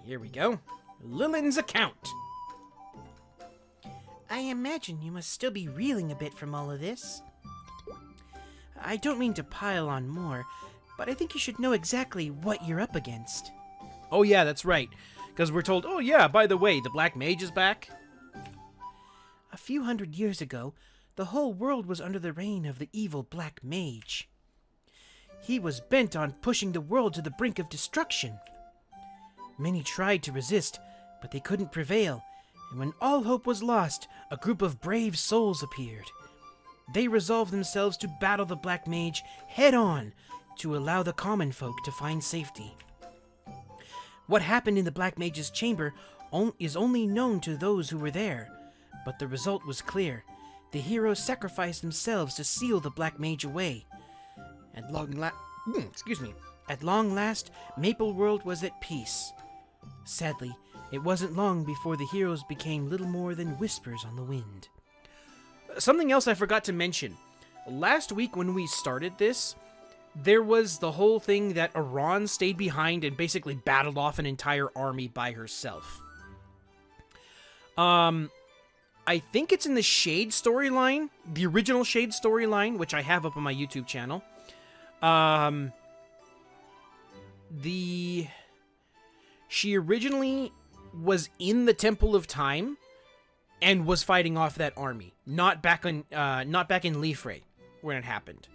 here we go. Lillian's account. I imagine you must still be reeling a bit from all of this. I don't mean to pile on more, but I think you should know exactly what you're up against. Oh yeah, that's right. Because we're told, oh yeah, by the way, the Black Mage is back. A few hundred years ago, the whole world was under the reign of the evil Black Mage. He was bent on pushing the world to the brink of destruction. Many tried to resist, but they couldn't prevail, and when all hope was lost, a group of brave souls appeared. They resolved themselves to battle the Black Mage head-on to allow the common folk to find safety. What happened in the Black Mage's chamber is only known to those who were there, but the result was clear. The heroes sacrificed themselves to seal the Black Mage away. At long last, Maple World was at peace. Sadly, it wasn't long before the heroes became little more than whispers on the wind. Something else I forgot to mention. Last week when we started this, there was the whole thing that Aran stayed behind and basically battled off an entire army by herself. I think it's in the Shade storyline, the original Shade storyline, which I have up on my YouTube channel. She originally was in the Temple of Time and was fighting off that army, not back in Leafray when it happened.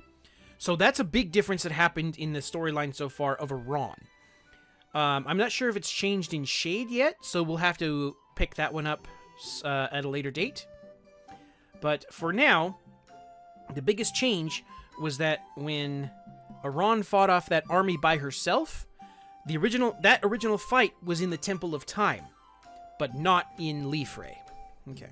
So that's a big difference that happened in the storyline so far of Aran. I'm not sure if it's changed in Shade yet, so we'll have to pick that one up at a later date. But for now, the biggest change was that when Aran fought off that army by herself, that original fight was in the Temple of Time, but not in Leafray. Okay.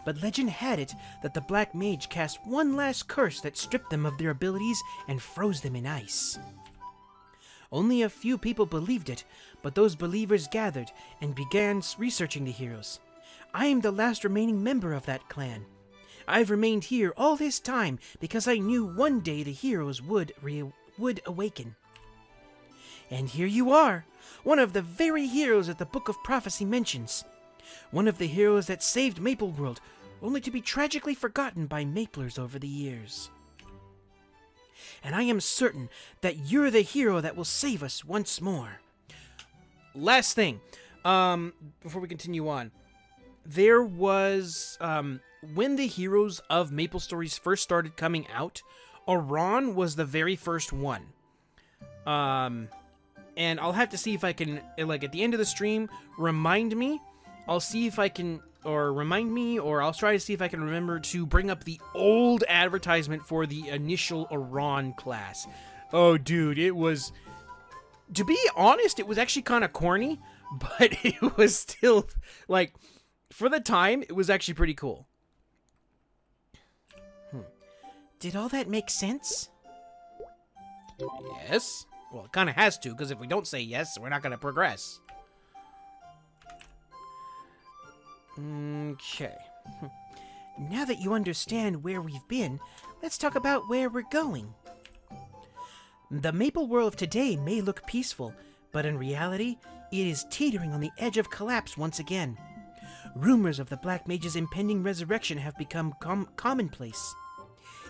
But legend had it that the Black Mage cast one last curse that stripped them of their abilities and froze them in ice. Only a few people believed it, but those believers gathered and began researching the heroes. I am the last remaining member of that clan. I've remained here all this time because I knew one day the heroes would awaken. And here you are, one of the very heroes that the Book of Prophecy mentions. One of the heroes that saved Maple World, only to be tragically forgotten by Maplers over the years. And I am certain that you're the hero that will save us once more. Last thing, before we continue on, there was, when the heroes of Maplestory first started coming out, Aran was the very first one. And I'll have to see if I can, like, at the end of the stream, remind me. I'll see if I can, or remind me, or I'll try to see if I can remember to bring up the old advertisement for the initial Aran class. Oh, dude, it was, to be honest, it was actually kind of corny, but it was still, like, for the time, it was actually pretty cool. Did all that make sense? Yes. Well, it kind of has to, because if we don't say yes, we're not going to progress. Okay. Now that you understand where we've been, let's talk about where we're going. The Maple World of today may look peaceful, but in reality, it is teetering on the edge of collapse once again. Rumors of the Black Mage's impending resurrection have become commonplace.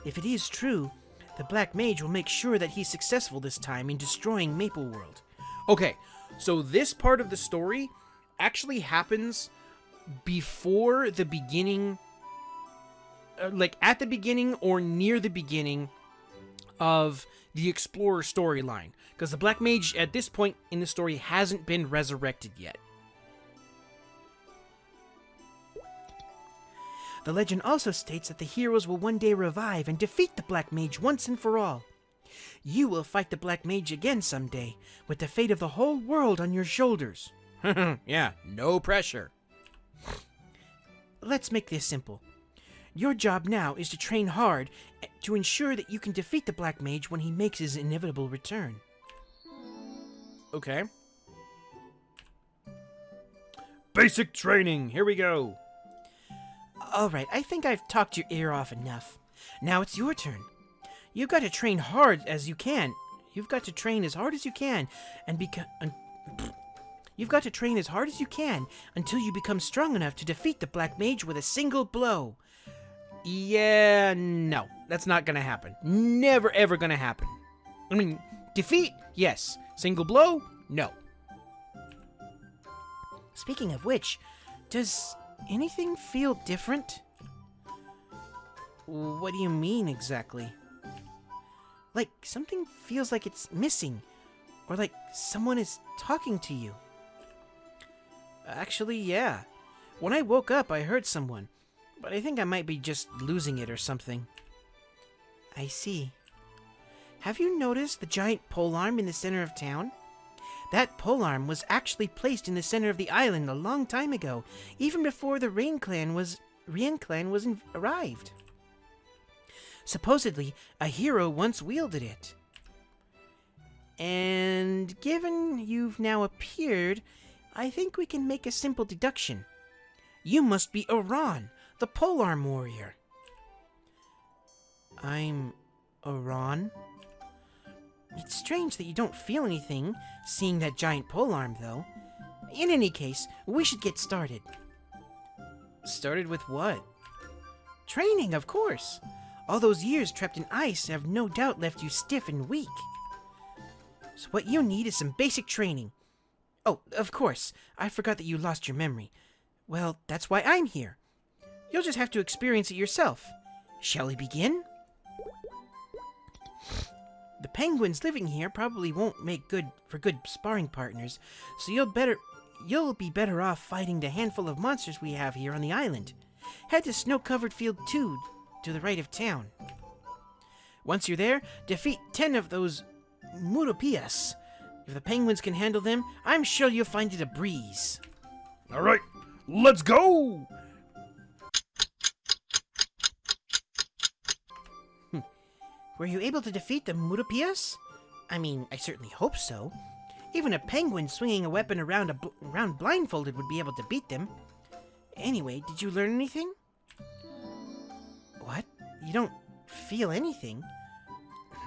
If it is true, the Black Mage will make sure that he's successful this time in destroying Maple World. Okay, so this part of the story actually happens before the beginning, like at the beginning or near the beginning of the Explorer storyline. Because the Black Mage at this point in the story hasn't been resurrected yet. The legend also states that the heroes will one day revive and defeat the Black Mage once and for all. You will fight the Black Mage again someday, with the fate of the whole world on your shoulders. Yeah, no pressure. Let's make this simple. Your job now is to train hard to ensure that you can defeat the Black Mage when he makes his inevitable return. Okay. Basic training, here we go. Alright, I think I've talked your ear off enough. Now it's your turn. You've got to train hard as you can. You've got to train as hard as you can and You've got to train as hard as you can until you become strong enough to defeat the Black Mage with a single blow. Yeah, no. That's not gonna happen. Never, ever gonna happen. I mean, defeat? Yes. Single blow? No. Speaking of which, does anything feel different? What do you mean, exactly? Like something feels like it's missing, or like someone is talking to you. Actually, yeah. When I woke up, I heard someone, but I think I might be just losing it or something. I see. Have you noticed the giant polearm in the center of town? That polearm was actually placed in the center of the island a long time ago, even before the Rien clan arrived. Supposedly, a hero once wielded it. And given you've now appeared, I think we can make a simple deduction. You must be Aran, the polearm warrior. I'm Aran? It's strange that you don't feel anything, seeing that giant polearm, though. In any case, we should get started. Started with what? Training, of course. All those years trapped in ice have no doubt left you stiff and weak. So what you need is some basic training. Oh, of course, I forgot that you lost your memory. Well, that's why I'm here. You'll just have to experience it yourself. Shall we begin? The penguins living here probably won't make good sparring partners, so you'll be better off fighting the handful of monsters we have here on the island. Head to Snow-Covered Field 2 to the right of town. Once you're there, defeat 10 of those Muropias. If the penguins can handle them, I'm sure you'll find it a breeze. All right, let's go! Were you able to defeat the Muropias? I mean, I certainly hope so. Even a penguin swinging a weapon around blindfolded would be able to beat them. Anyway, did you learn anything? What? You don't feel anything?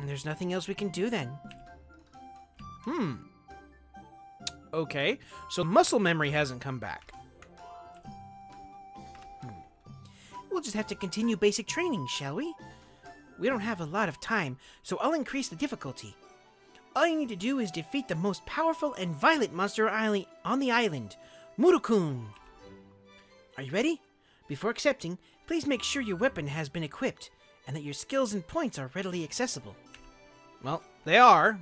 There's nothing else we can do then. Okay, so muscle memory hasn't come back. We'll just have to continue basic training, shall we? We don't have a lot of time, so I'll increase the difficulty. All you need to do is defeat the most powerful and violent monster on the island, Murukun. Are you ready? Before accepting, please make sure your weapon has been equipped, and that your skills and points are readily accessible. Well, they are.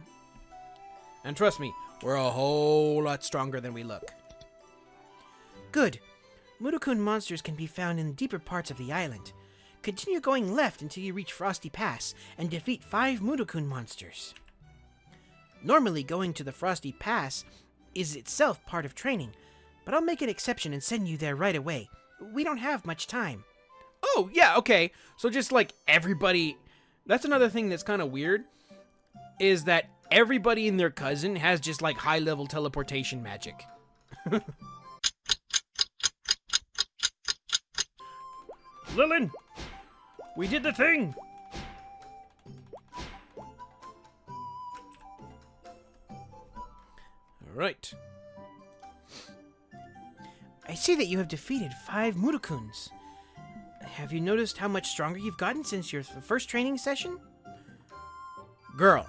And trust me, we're a whole lot stronger than we look. Good. Murukun monsters can be found in the deeper parts of the island. Continue going left until you reach Frosty Pass and defeat 5 Murukun monsters. Normally, going to the Frosty Pass is itself part of training, but I'll make an exception and send you there right away. We don't have much time. Oh, yeah, okay. So just like everybody... That's another thing that's kind of weird, is that everybody and their cousin has just like high-level teleportation magic. Lilin! We did the thing! Alright. I see that you have defeated 5 Murukuns. Have you noticed how much stronger you've gotten since your first training session? Girl,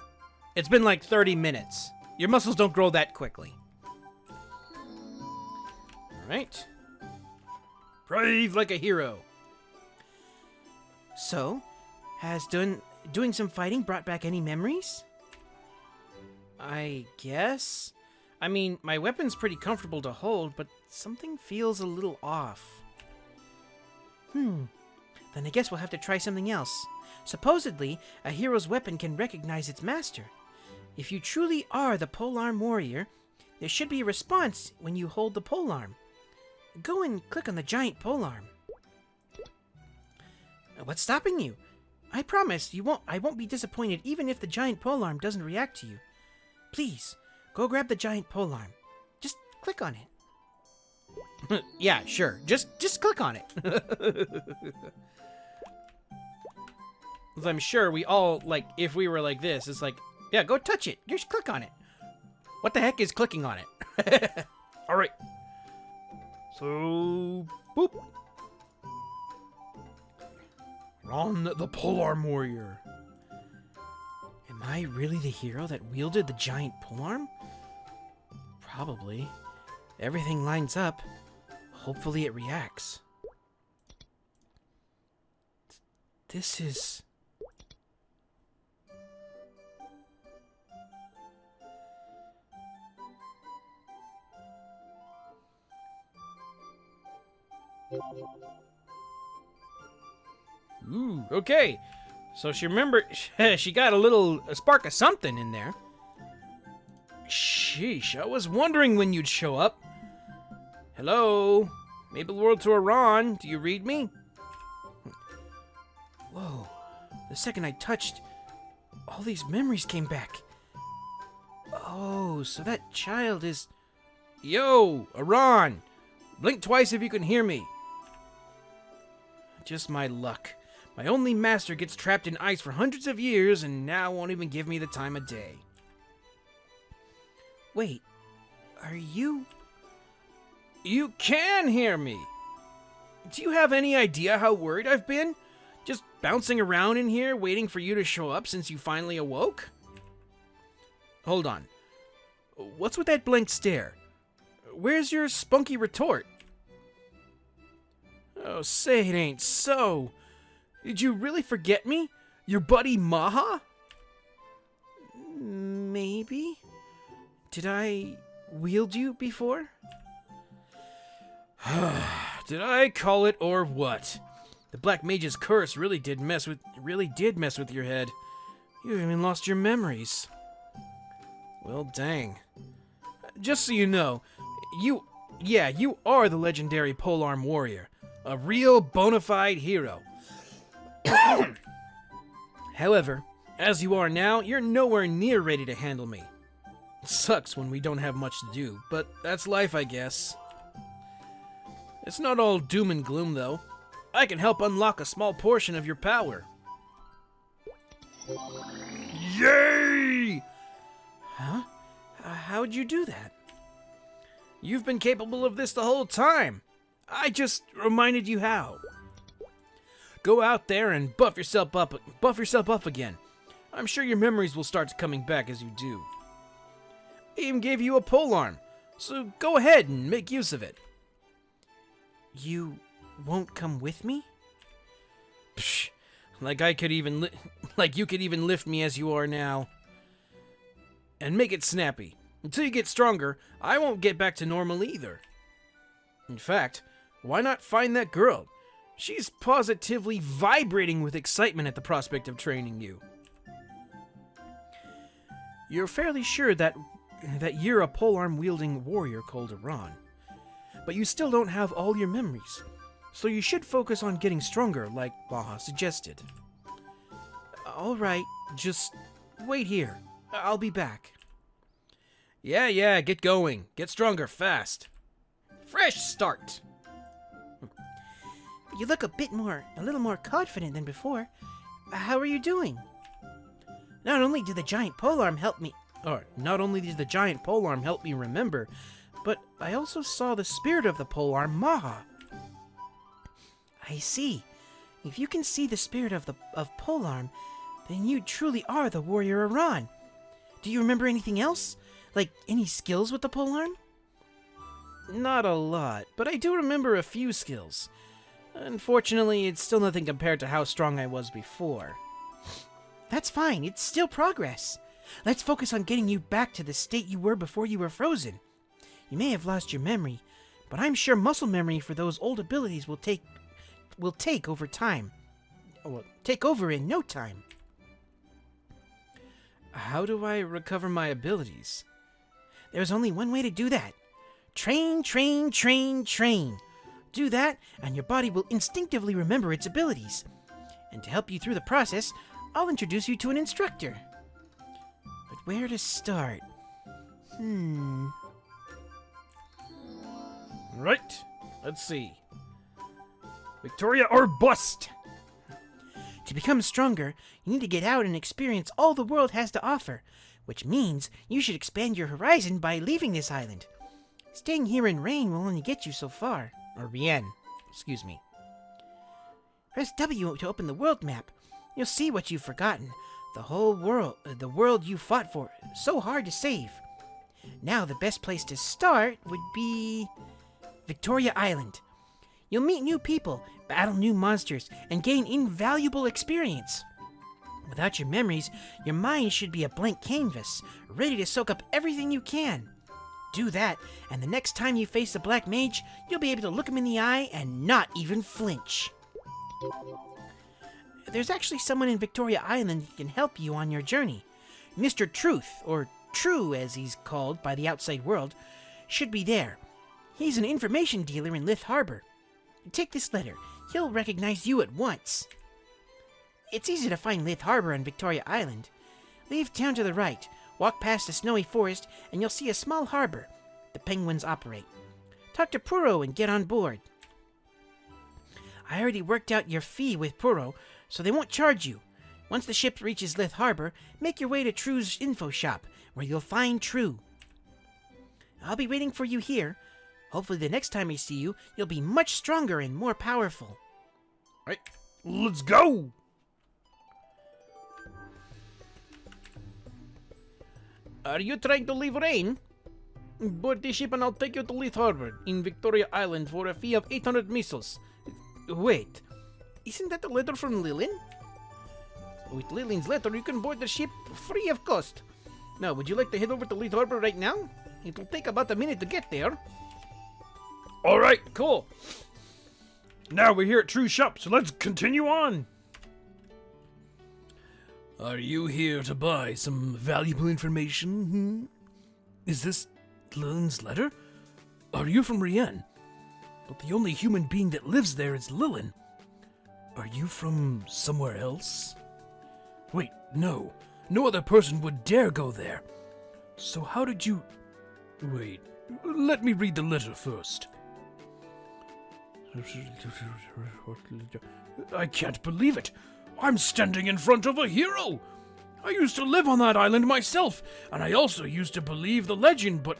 it's been like 30 minutes. Your muscles don't grow that quickly. Alright. Brave like a hero. So, has doing some fighting brought back any memories? I guess. I mean, my weapon's pretty comfortable to hold, but something feels a little off. Then I guess we'll have to try something else. Supposedly, a hero's weapon can recognize its master. If you truly are the polearm warrior, there should be a response when you hold the polearm. Go and click on the giant polearm. What's stopping you? I promise I won't be disappointed even if the giant polearm doesn't react to you. Please, go grab the giant polearm. Just click on it. Yeah, sure. Just click on it. I'm sure we all, like, if we were like this, it's like, yeah, go touch it. Just click on it. What the heck is clicking on it? Alright. So, boop. Aran the polearm warrior. Am I really the hero that wielded the giant polearm? Probably. Everything lines up. Hopefully it reacts. This is... Ooh, okay. So she remembered, she got a spark of something in there. Sheesh, I was wondering when you'd show up. Hello? Maple World to Aran, do you read me? Whoa. The second I touched, all these memories came back. Oh, so that child is... Yo, Aran! Blink twice if you can hear me. Just my luck. My only master gets trapped in ice for hundreds of years and now won't even give me the time of day. Wait, are you... You can hear me! Do you have any idea how worried I've been? Just bouncing around in here waiting for you to show up since you finally awoke? Hold on. What's with that blank stare? Where's your spunky retort? Oh, say it ain't so. Did you really forget me? Your buddy Maha? Maybe? Did I wield you before? Did I call it or what? The Black Mage's curse really did mess with your head. You even lost your memories. Well, dang. Just so you know, you are the legendary polearm warrior. A real bona fide hero. However, as you are now, you're nowhere near ready to handle me. Sucks when we don't have much to do, but that's life, I guess. It's not all doom and gloom, though. I can help unlock a small portion of your power. Yay! Huh? How'd you do that? You've been capable of this the whole time. I just reminded you how. Go out there and buff yourself up again. I'm sure your memories will start coming back as you do. I even gave you a polearm, so go ahead and make use of it. You won't come with me? Psh, like you could even lift me as you are now. And make it snappy. Until you get stronger, I won't get back to normal either. In fact, why not find that girl? She's positively vibrating with excitement at the prospect of training you. You're fairly sure that you're a polearm-wielding warrior called Aran. But you still don't have all your memories. So you should focus on getting stronger, like Maha suggested. Alright, just wait here. I'll be back. Yeah, get going. Get stronger fast. Fresh start. You look a little more confident than before. How are you doing? Not only did the giant polearm help me remember, but I also saw the spirit of the polearm, Maha. I see. If you can see the spirit of polearm, then you truly are the warrior Aran. Do you remember anything else? Like any skills with the polearm? Not a lot, but I do remember a few skills. Unfortunately, it's still nothing compared to how strong I was before. That's fine, it's still progress. Let's focus on getting you back to the state you were before you were frozen. You may have lost your memory, but I'm sure muscle memory for those old abilities will take over time. Or take over in no time. How do I recover my abilities? There's only one way to do that. Train, train, train, train. Do that, and your body will instinctively remember its abilities. And to help you through the process, I'll introduce you to an instructor. But where to start? Right. Let's see. Victoria or bust! To become stronger, you need to get out and experience all the world has to offer, which means you should expand your horizon by leaving this island. Staying here in Rain will only get you so far. Or Rien. Excuse me. Press W to open the world map. You'll see what you've forgotten. The whole world, the world you fought for. So hard to save. Now the best place to start would be Victoria Island. You'll meet new people, battle new monsters, and gain invaluable experience. Without your memories, your mind should be a blank canvas, ready to soak up everything you can. Do that, and the next time you face the Black Mage, you'll be able to look him in the eye and not even flinch. There's actually someone in Victoria Island who can help you on your journey. Mr. Truth, or True as he's called by the outside world, should be there. He's an information dealer in Lith Harbor. Take this letter. He'll recognize you at once. It's easy to find Lith Harbor on Victoria Island. Leave town to the right, walk past the snowy forest, and you'll see a small harbor. The penguins operate. Talk to Puro and get on board. I already worked out your fee with Puro, so they won't charge you. Once the ship reaches Lith Harbor, make your way to True's info shop, where you'll find True. I'll be waiting for you here. Hopefully the next time I see you, you'll be much stronger and more powerful. Right, let's go! Are you trying to leave Rain? Board the ship and I'll take you to Lith Harbor in Victoria Island for a fee of 800 missiles. Wait, isn't that a letter from Lilin? With Lilin's letter, you can board the ship free of cost. Now, would you like to head over to Lith Harbor right now? It'll take about a minute to get there. Alright, cool. Now we're here at True's shop, so let's continue on. Are you here to buy some valuable information? Is this Lilin's letter? Are you from Rien? But the only human being that lives there is Lilin. Are you from somewhere else? Wait, no. No other person would dare go there. So how did you... Wait, let me read the letter first. I can't believe it. I'm standing in front of a hero. I used to live on that island myself, and I also used to believe the legend, but...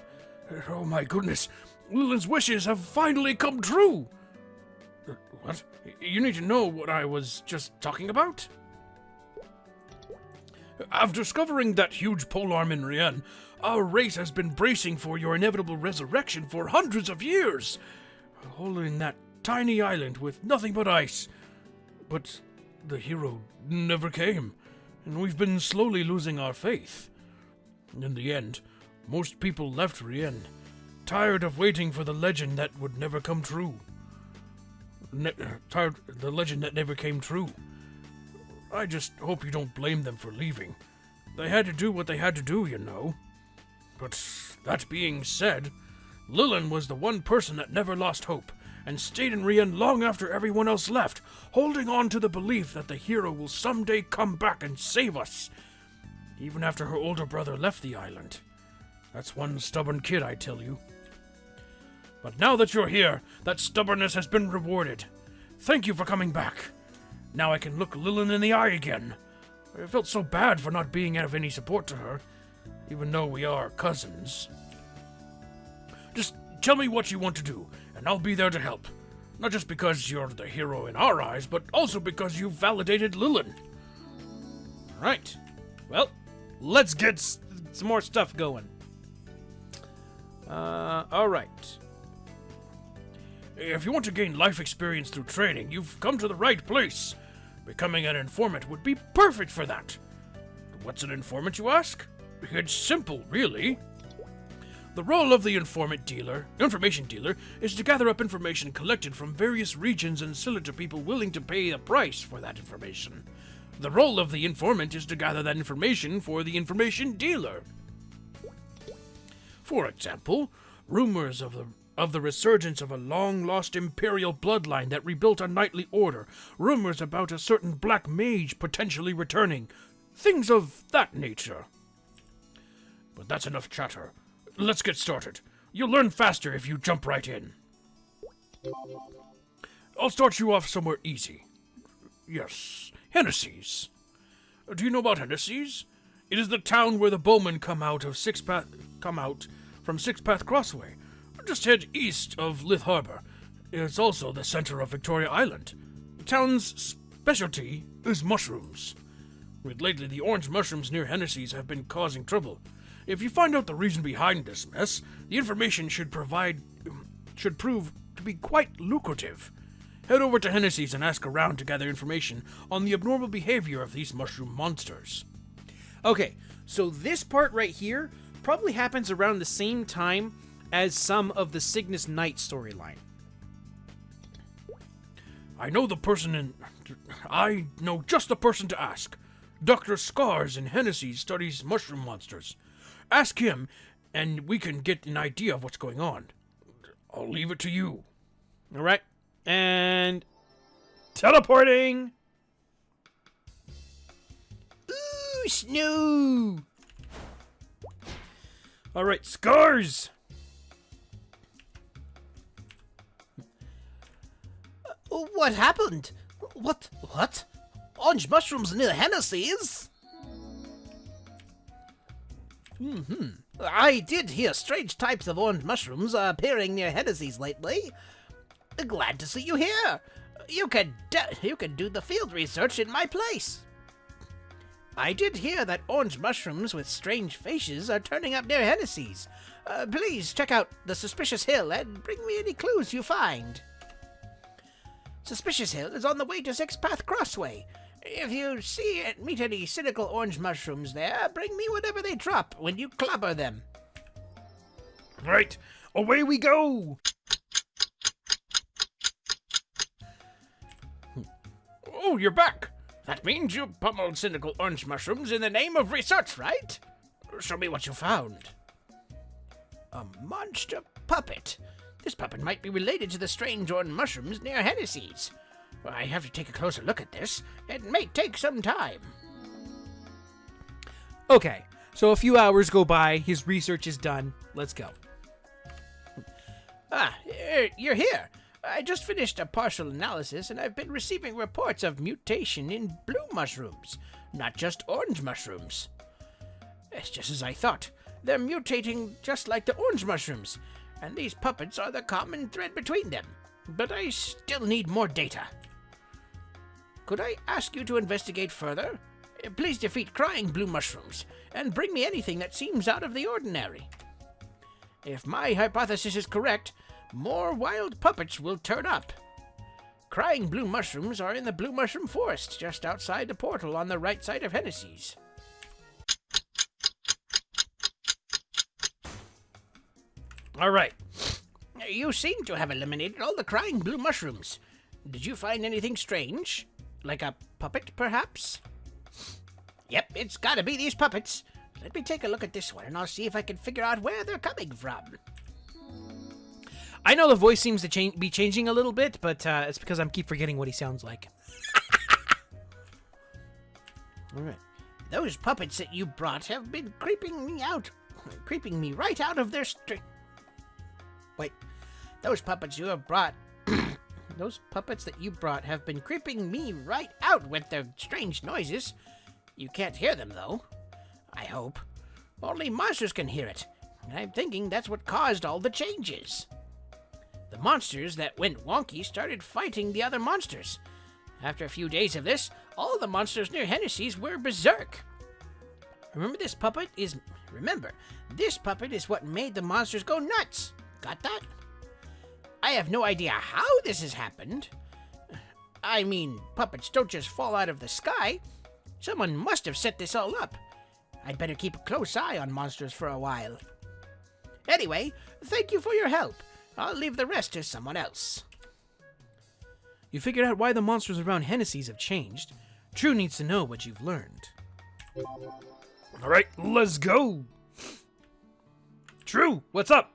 Oh my goodness, Lilin's wishes have finally come true. What? You need to know what I was just talking about? After discovering that huge polearm in Rien, our race has been bracing for your inevitable resurrection for hundreds of years. Holding that tiny island with nothing but ice. But the hero never came, and we've been slowly losing our faith. In the end, most people left Rien, tired of waiting for the legend that would never come true. The legend that never came true. I just hope you don't blame them for leaving. They had to do what they had to do, you know. But that being said, Lilin was the one person that never lost hope, and stayed in Rien long after everyone else left, holding on to the belief that the hero will someday come back and save us, even after her older brother left the island. That's one stubborn kid, I tell you. But now that you're here, that stubbornness has been rewarded. Thank you for coming back. Now I can look Lilin in the eye again. I felt so bad for not being of any support to her, even though we are cousins. Just tell me what you want to do, and I'll be there to help. Not just because you're the hero in our eyes, but also because you've validated Lilin. Right. Well, let's get some more stuff going. Alright. If you want to gain life experience through training, you've come to the right place. Becoming an informant would be perfect for that. What's an informant, you ask? It's simple, really. The role of the information dealer, is to gather up information collected from various regions and sell it to people willing to pay a price for that information. The role of the informant is to gather that information for the information dealer. For example, rumors of the resurgence of a long-lost imperial bloodline that rebuilt a knightly order, rumors about a certain Black Mage potentially returning, things of that nature. But that's enough chatter. Let's get started. You'll learn faster if you jump right in. I'll start you off somewhere easy. Yes, Hennessy's. Do you know about Hennessy's? It is the town where the bowmen come out from Six Path Crossway. just head east of Lith Harbor. It's also the center of Victoria Island. The town's specialty is mushrooms. Lately, the orange mushrooms near Hennessy's have been causing trouble. If you find out the reason behind this mess, the information should prove to be quite lucrative. Head over to Hennessy's and ask around to gather information on the abnormal behavior of these mushroom monsters. Okay, so this part right here probably happens around the same time as some of the Cygnus Knight storyline. I know just the person to ask. Dr. Scars in Hennessy studies mushroom monsters. Ask him, and we can get an idea of what's going on. I'll leave it to you. All right, and teleporting. Ooh, Snoo! All right, Scars. What happened? What? Orange mushrooms near Hennessy's? I did hear strange types of orange mushrooms appearing near Hennessy's lately. Glad to see you here. You can do the field research in my place. I did hear that orange mushrooms with strange faces are turning up near Hennessy's. Please check out the Suspicious Hill and bring me any clues you find. Suspicious Hill is on the way to Six Path Crossway. If you meet any cynical orange mushrooms there, bring me whatever they drop when you clobber them. Right, away we go! Oh, you're back! That means you pummeled cynical orange mushrooms in the name of research, right? Show me what you found. A monster puppet. This puppet might be related to the strange orange mushrooms near Hennessy's. I have to take a closer look at this. It may take some time. Okay, so a few hours go by, his research is done. Let's go. You're here. I just finished a partial analysis, and I've been receiving reports of mutation in blue mushrooms, not just orange mushrooms. It's just as I thought. They're mutating just like the orange mushrooms, and these puppets are the common thread between them. But I still need more data. Could I ask you to investigate further? Please defeat crying blue mushrooms, and bring me anything that seems out of the ordinary. If my hypothesis is correct, more wild puppets will turn up. Crying blue mushrooms are in the Blue Mushroom Forest, just outside the portal on the right side of Hennessy's. All right. You seem to have eliminated all the crying blue mushrooms. Did you find anything strange? Like a puppet, perhaps? Yep, it's gotta be these puppets. Let me take a look at this one, and I'll see if I can figure out where they're coming from. I know the voice seems to be changing a little bit, but it's because I keep forgetting what he sounds like. All right. Those puppets that you brought have been creeping me right out of their Wait. Those puppets you have brought... Those puppets that you brought have been creeping me right out with their strange noises. You can't hear them, though. I hope. Only monsters can hear it. And I'm thinking that's what caused all the changes. The monsters that went wonky started fighting the other monsters. After a few days of this, all the monsters near Hennessy's were berserk. Remember, this puppet is what made the monsters go nuts. Got that? I have no idea how this has happened. I mean, puppets don't just fall out of the sky. Someone must have set this all up. I'd better keep a close eye on monsters for a while. Anyway, thank you for your help. I'll leave the rest to someone else. You figured out why the monsters around Hennessy's have changed. True needs to know what you've learned. All right, let's go. True, what's up?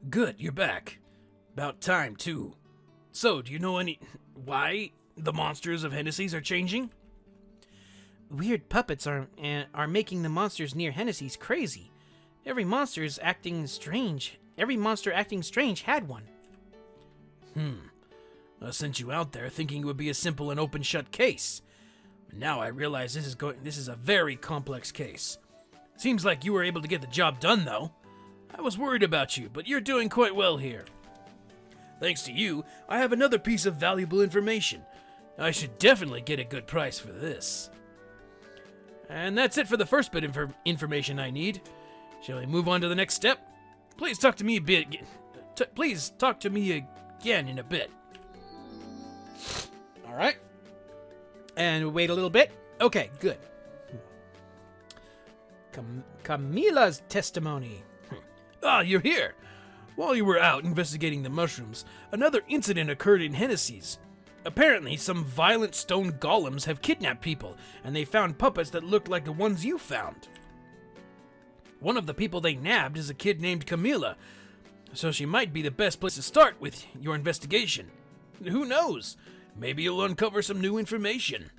Good, you're back. About time, too. So, do you know why the monsters of Hennessy's are changing? Weird puppets are making the monsters near Hennessy's crazy. Every monster acting strange had one. I sent you out there thinking it would be a simple and open-shut case. Now I realize this is a very complex case. Seems like you were able to get the job done, though. I was worried about you, but you're doing quite well here. Thanks to you, I have another piece of valuable information. I should definitely get a good price for this. And that's it for the first bit of information I need. Shall we move on to the next step? Please talk to me a bit. Please talk to me again in a bit. All right. And wait a little bit. Okay, good. Camila's testimony. Ah, you're here. While you were out investigating the mushrooms, another incident occurred in Hennessy's. Apparently, some violent stone golems have kidnapped people, and they found puppets that looked like the ones you found. One of the people they nabbed is a kid named Camila, so she might be the best place to start with your investigation. Who knows? Maybe you'll uncover some new information.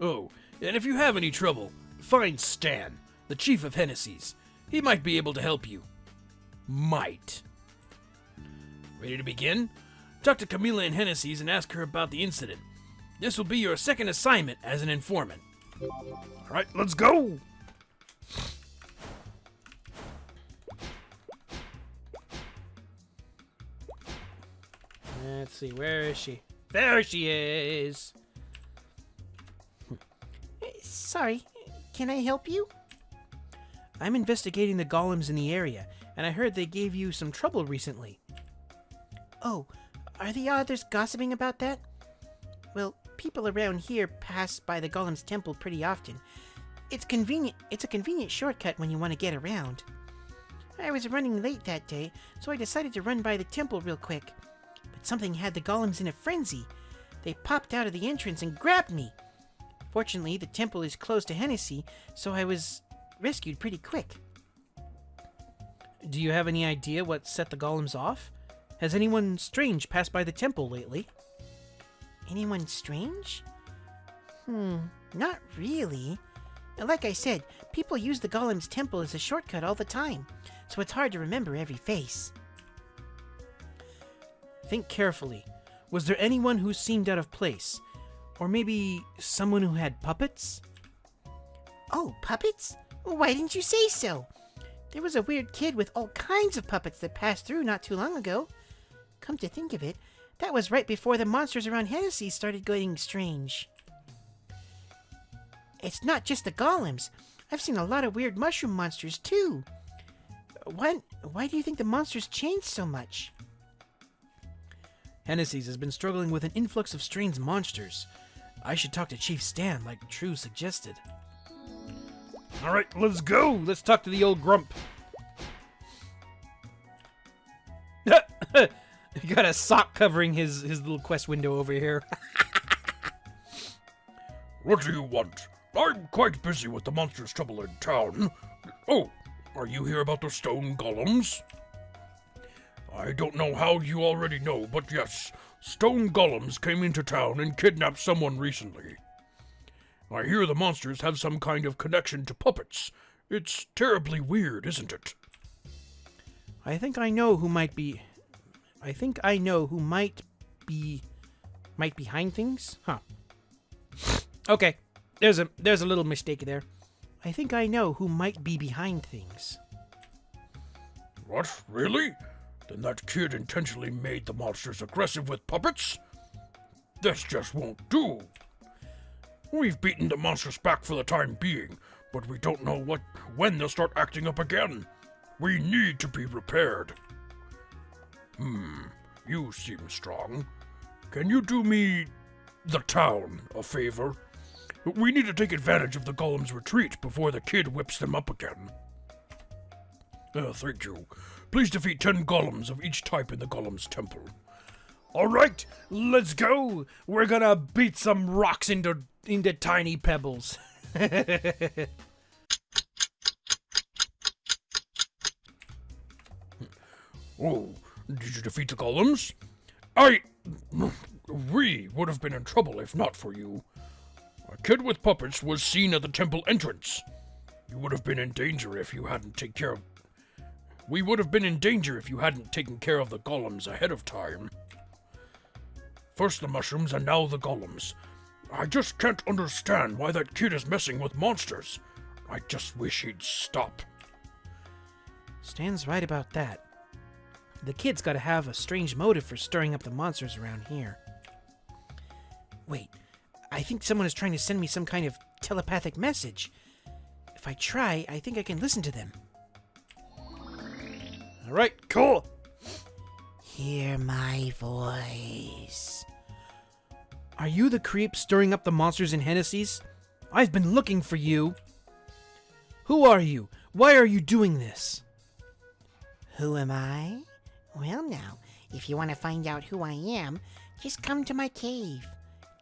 Oh, and if you have any trouble, find Stan, the chief of Hennessy's. He might be able to help you. Might. Ready to begin? Talk to Camila in Hennessy's and ask her about the incident. This will be your second assignment as an informant. Alright, let's go! Let's see, where is she? There she is! Sorry, can I help you? I'm investigating the golems in the area, and I heard they gave you some trouble recently. Oh, are the others gossiping about that? Well, people around here pass by the Golem's temple pretty often. It's a convenient shortcut when you want to get around. I was running late that day, so I decided to run by the temple real quick. But something had the Golems in a frenzy. They popped out of the entrance and grabbed me. Fortunately, the temple is close to Hennessy, so I was rescued pretty quick. Do you have any idea what set the golems off? Has anyone strange passed by the temple lately? Anyone strange? Not really. Like I said, people use the Golem's temple as a shortcut all the time, so it's hard to remember every face. Think carefully. Was there anyone who seemed out of place? Or maybe someone who had puppets? Oh, puppets? Why didn't you say so? There was a weird kid with all kinds of puppets that passed through not too long ago. Come to think of it, that was right before the monsters around Hennessy started getting strange. It's not just the golems. I've seen a lot of weird mushroom monsters, too. Why do you think the monsters changed so much? Hennessy's has been struggling with an influx of strange monsters. I should talk to Chief Stan, like True suggested. Alright, let's go! Let's talk to the old grump. He got a sock covering his little quest window over here. What do you want? I'm quite busy with the monsters' trouble in town. Oh, are you here about the stone golems? I don't know how you already know, but yes, stone golems came into town and kidnapped someone recently. I hear the monsters have some kind of connection to puppets. It's terribly weird, isn't it? I think I know who might be behind things? Huh. Okay. There's a little mistake there. I think I know who might be behind things. What? Really? Then that kid intentionally made the monsters aggressive with puppets? This just won't do. We've beaten the monsters back for the time being, but we don't know when they'll start acting up again. We need to be prepared. You seem strong. Can you do me, the town, a favor? We need to take advantage of the golem's retreat before the kid whips them up again. Thank you. Please defeat 10 golems of each type in the golem's temple. All right, let's go. We're gonna beat some rocks into tiny pebbles. Oh, did you defeat the golems? We would have been in trouble if not for you. A kid with puppets was seen at the temple entrance. You would have been in danger if you hadn't taken care of... We would have been in danger if you hadn't taken care of the golems ahead of time. First the mushrooms and now the golems. I just can't understand why that kid is messing with monsters. I just wish he'd stop. Stan's right about that. The kid's gotta have a strange motive for stirring up the monsters around here. Wait, I think someone is trying to send me some kind of telepathic message. If I try, I think I can listen to them. Alright, cool. Hear my voice. Are you the creep stirring up the monsters in Hennessy's? I've been looking for you. Who are you? Why are you doing this? Who am I? Well now, if you want to find out who I am, just come to my cave.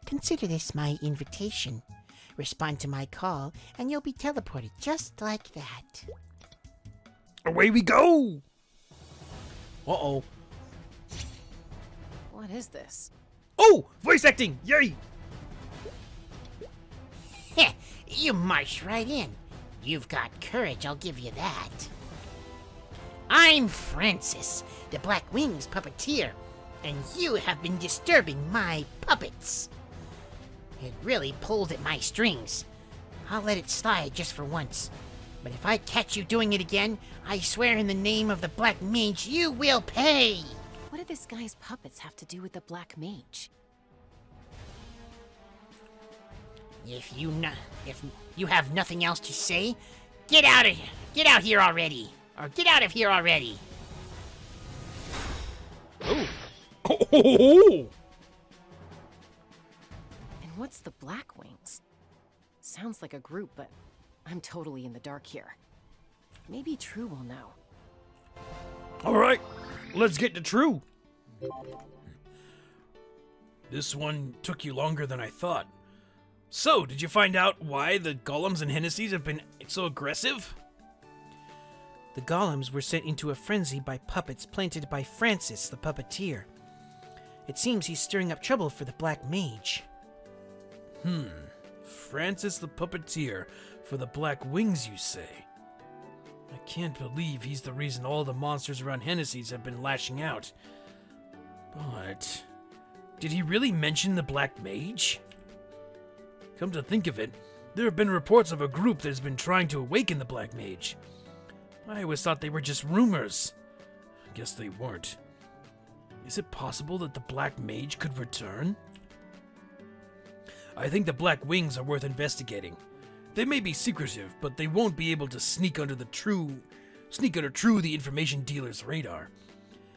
Consider this my invitation. Respond to my call, and you'll be teleported just like that. Away we go! Uh-oh. What is this? Oh! Voice acting! Yay! Heh, you march right in. You've got courage, I'll give you that. I'm Francis, the Black Wings puppeteer, and you have been disturbing my puppets. It really pulled at my strings. I'll let it slide just for once. But if I catch you doing it again, I swear in the name of the Black Mage, you will pay! What do this guy's puppets have to do with the Black Mage? If you have nothing else to say, get out here already! Or get out of here already! Oh! And what's the Black Wings? Sounds like a group, but I'm totally in the dark here. Maybe True will know. Alright, let's get to True. This one took you longer than I thought. So, did you find out why the golems and Hennessy's have been so aggressive? The golems were sent into a frenzy by puppets planted by Francis, the puppeteer. It seems he's stirring up trouble for the Black Mage. Francis the puppeteer for the Black Wings, you say? I can't believe he's the reason all the monsters around Hennessy's have been lashing out. But did he really mention the Black Mage? Come to think of it, there have been reports of a group that has been trying to awaken the Black Mage. I always thought they were just rumors. Guess they weren't. Is it possible that the Black Mage could return? I think the Black Wings are worth investigating. They may be secretive, but they won't be able to sneak under True the information dealer's radar.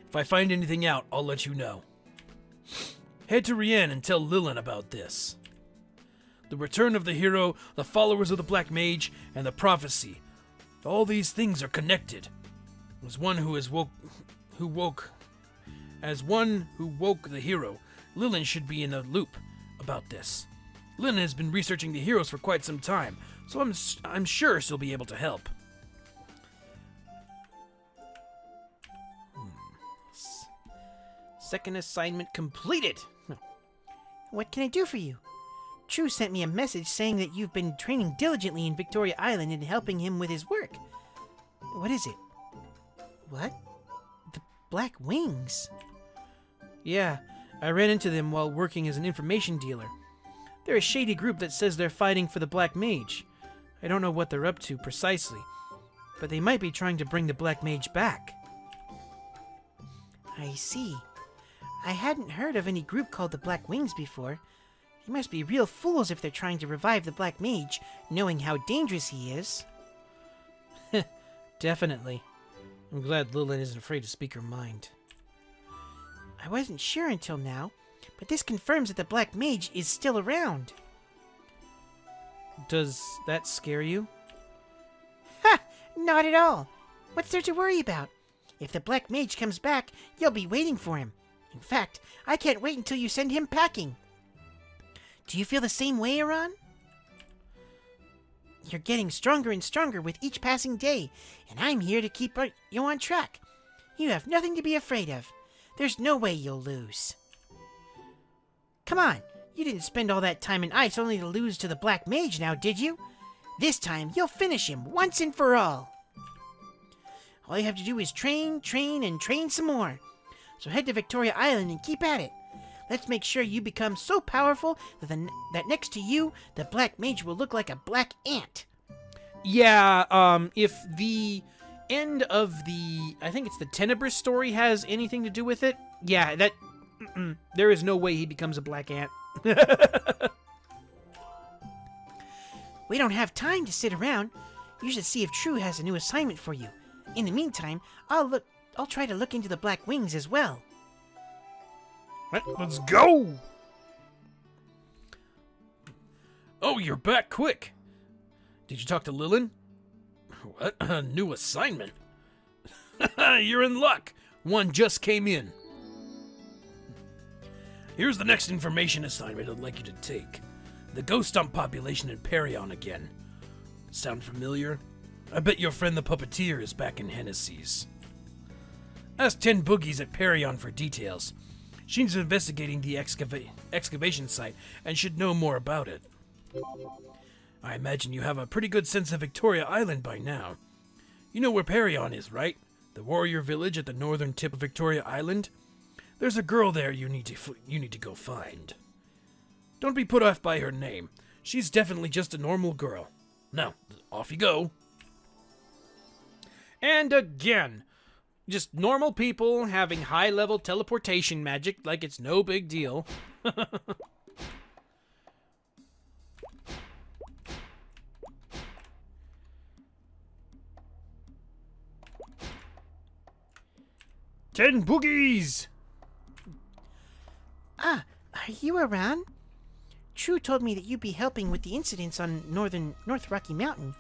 If I find anything out, I'll let you know. Head to Rien and tell Lilin about this. The return of the hero, the followers of the Black Mage, and the prophecy. All these things are connected. As one who woke the hero, Lilin should be in the loop about this. Lilin has been researching the heroes for quite some time, so I'm sure she'll be able to help. Second assignment completed. What can I do for you? True sent me a message saying that you've been training diligently in Victoria Island and helping him with his work. What is it? What? The Black Wings? Yeah, I ran into them while working as an information dealer. They're a shady group that says they're fighting for the Black Mage. I don't know what they're up to precisely, but they might be trying to bring the Black Mage back. I see. I hadn't heard of any group called the Black Wings before. They must be real fools if they're trying to revive the Black Mage, knowing how dangerous he is. Definitely. I'm glad Lilin isn't afraid to speak her mind. I wasn't sure until now, but this confirms that the Black Mage is still around. Does that scare you? Ha! Not at all. What's there to worry about? If the Black Mage comes back, you'll be waiting for him. In fact, I can't wait until you send him packing. Do you feel the same way, Aran? You're getting stronger and stronger with each passing day, and I'm here to keep you on track. You have nothing to be afraid of. There's no way you'll lose. Come on, you didn't spend all that time in ice only to lose to the Black Mage now, did you? This time, you'll finish him once and for all. All you have to do is train, train, and train some more. So head to Victoria Island and keep at it. Let's make sure you become so powerful that next to you, the Black Mage will look like a black ant. Yeah, if end of the, I think it's the Tenebrous story has anything to do with it. Yeah, that, there is no way he becomes a black ant. We don't have time to sit around. You should see if True has a new assignment for you. In the meantime, I'll try to look into the Black Wings as well. Right, let's go! Oh, you're back quick. Did you talk to Lilin? What? A new assignment? You're in luck. One just came in. Here's the next information assignment I'd like you to take. The ghost stump population in Perion again. Sound familiar? I bet your friend the puppeteer is back in Hennessy's. Ask 10 Boogies at Perion for details. She's investigating the excavation site and should know more about it. I imagine you have a pretty good sense of Victoria Island by now. You know where Perion is, right? The warrior village at the northern tip of Victoria Island? There's a girl there you need to go find. Don't be put off by her name. She's definitely just a normal girl. Now, off you go. And again, just normal people having high-level teleportation magic like it's no big deal. Ten Boogies! Ah, are you Aran? True told me that you'd be helping with the incidents on North Rocky Mountain.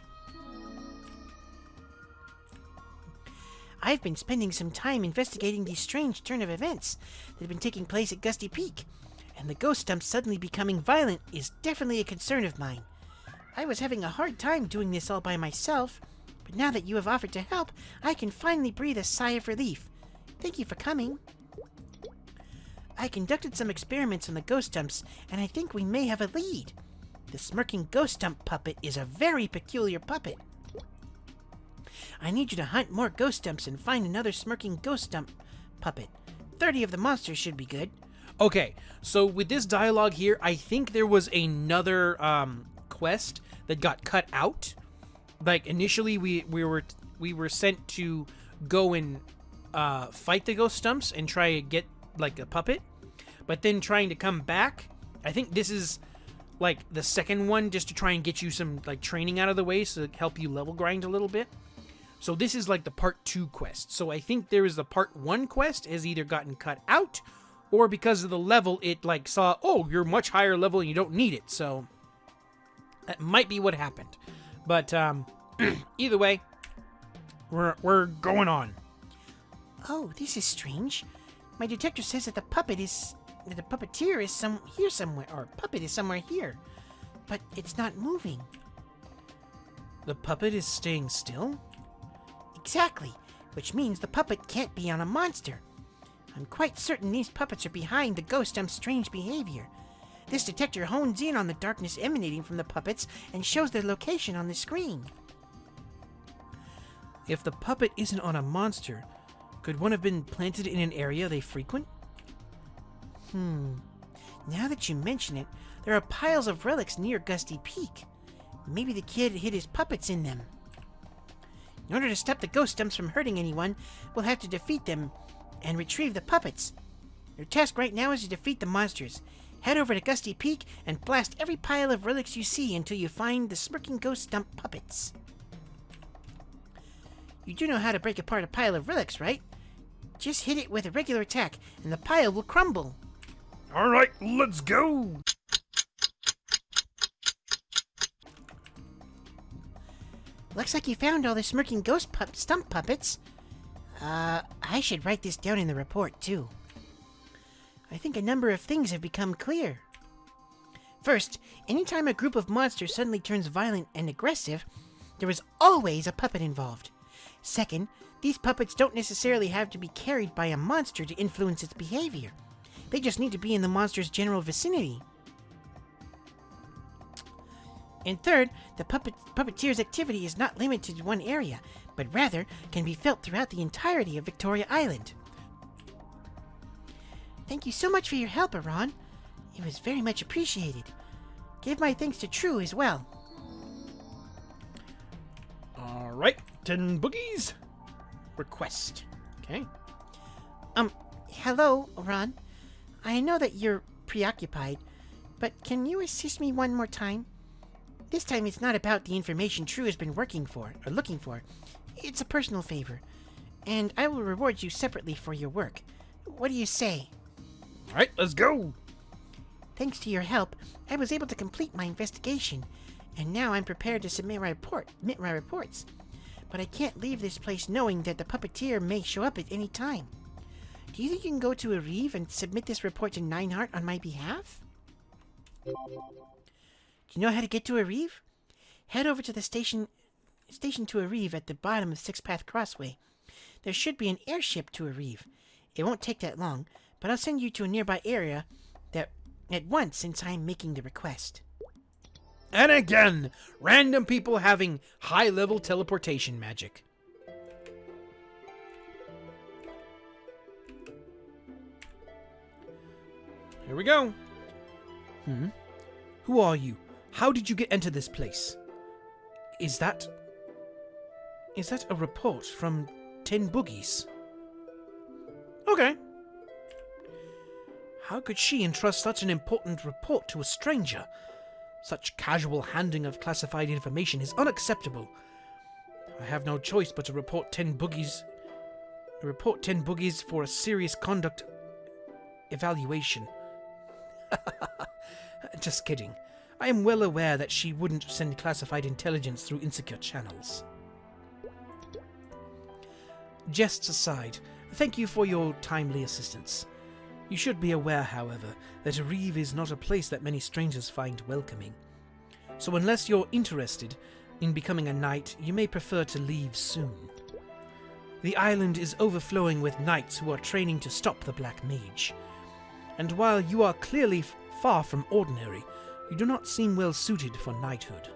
I've been spending some time investigating the strange turn of events that have been taking place at Gusty Peak, and the ghost stump suddenly becoming violent is definitely a concern of mine. I was having a hard time doing this all by myself, but now that you have offered to help, I can finally breathe a sigh of relief. Thank you for coming. I conducted some experiments on the ghost stumps, and I think we may have a lead. The smirking ghost stump puppet is a very peculiar puppet. I need you to hunt more ghost stumps and find another smirking ghost stump puppet. 30 of the monsters should be good. Okay, so with this dialogue here, I think there was another quest that got cut out. Like initially, we were sent to go and fight the ghost stumps and try to get like a puppet, but then trying to come back. I think this is like the second one, just to try and get you some like training out of the way, so to help you level grind a little bit. So this is like the part 2 quest. So I think there is the part 1 quest has either gotten cut out, or because of the level, it like saw, oh, you're much higher level and you don't need it. So that might be what happened. But either way, we're going on. Oh, this is strange. My detector says that the puppeteer is here somewhere, or puppet is somewhere here, but it's not moving. The puppet is staying still? Exactly, which means the puppet can't be on a monster. I'm quite certain these puppets are behind the ghost stump's strange behavior. This detector hones in on the darkness emanating from the puppets and shows their location on the screen. If the puppet isn't on a monster, could one have been planted in an area they frequent? Now that you mention it, there are piles of relics near Gusty Peak. Maybe the kid hid his puppets in them. In order to stop the ghost stumps from hurting anyone, we'll have to defeat them and retrieve the puppets. Your task right now is to defeat the monsters. Head over to Gusty Peak and blast every pile of relics you see until you find the smirking ghost stump puppets. You do know how to break apart a pile of relics, right? Just hit it with a regular attack, and the pile will crumble. Alright, let's go! Looks like you found all the smirking ghost stump puppets. I should write this down in the report, too. I think a number of things have become clear. First, anytime a group of monsters suddenly turns violent and aggressive, there is always a puppet involved. Second, these puppets don't necessarily have to be carried by a monster to influence its behavior. They just need to be in the monster's general vicinity. And third, the puppeteer's activity is not limited to one area, but rather can be felt throughout the entirety of Victoria Island. Thank you so much for your help, Aran. It was very much appreciated. Give my thanks to True as well. Alright, 10 Boogies. request. Okay. Hello, Aran. I know that you're preoccupied, but can you assist me one more time? This time it's not about the information True has been looking for. It's a personal favor, and I will reward you separately for your work. What do you say? All right, let's go. Thanks to your help, I was able to complete my investigation, and now I'm prepared to submit my reports. But I can't leave this place knowing that the puppeteer may show up at any time. Do you think you can go to Areve and submit this report to Nineheart on my behalf? Do you know how to get to Areve? Head over to the station to Areve at the bottom of Six Path Crossway. There should be an airship to Areve. It won't take that long, but I'll send you to a nearby area at once since I'm making the request. And again, random people having high-level teleportation magic. Here we go. Who are you? How did you get into this place? Is that a report from 10 Boogies? Okay. How could she entrust such an important report to a stranger? Such casual handing of classified information is unacceptable. I have no choice but to report 10 Boogies for a serious conduct evaluation. Just kidding. I am well aware that she wouldn't send classified intelligence through insecure channels. Jests aside, thank you for your timely assistance. You should be aware, however, that Areve is not a place that many strangers find welcoming. So unless you're interested in becoming a knight, you may prefer to leave soon. The island is overflowing with knights who are training to stop the Black Mage. And while you are clearly far from ordinary, you do not seem well suited for knighthood.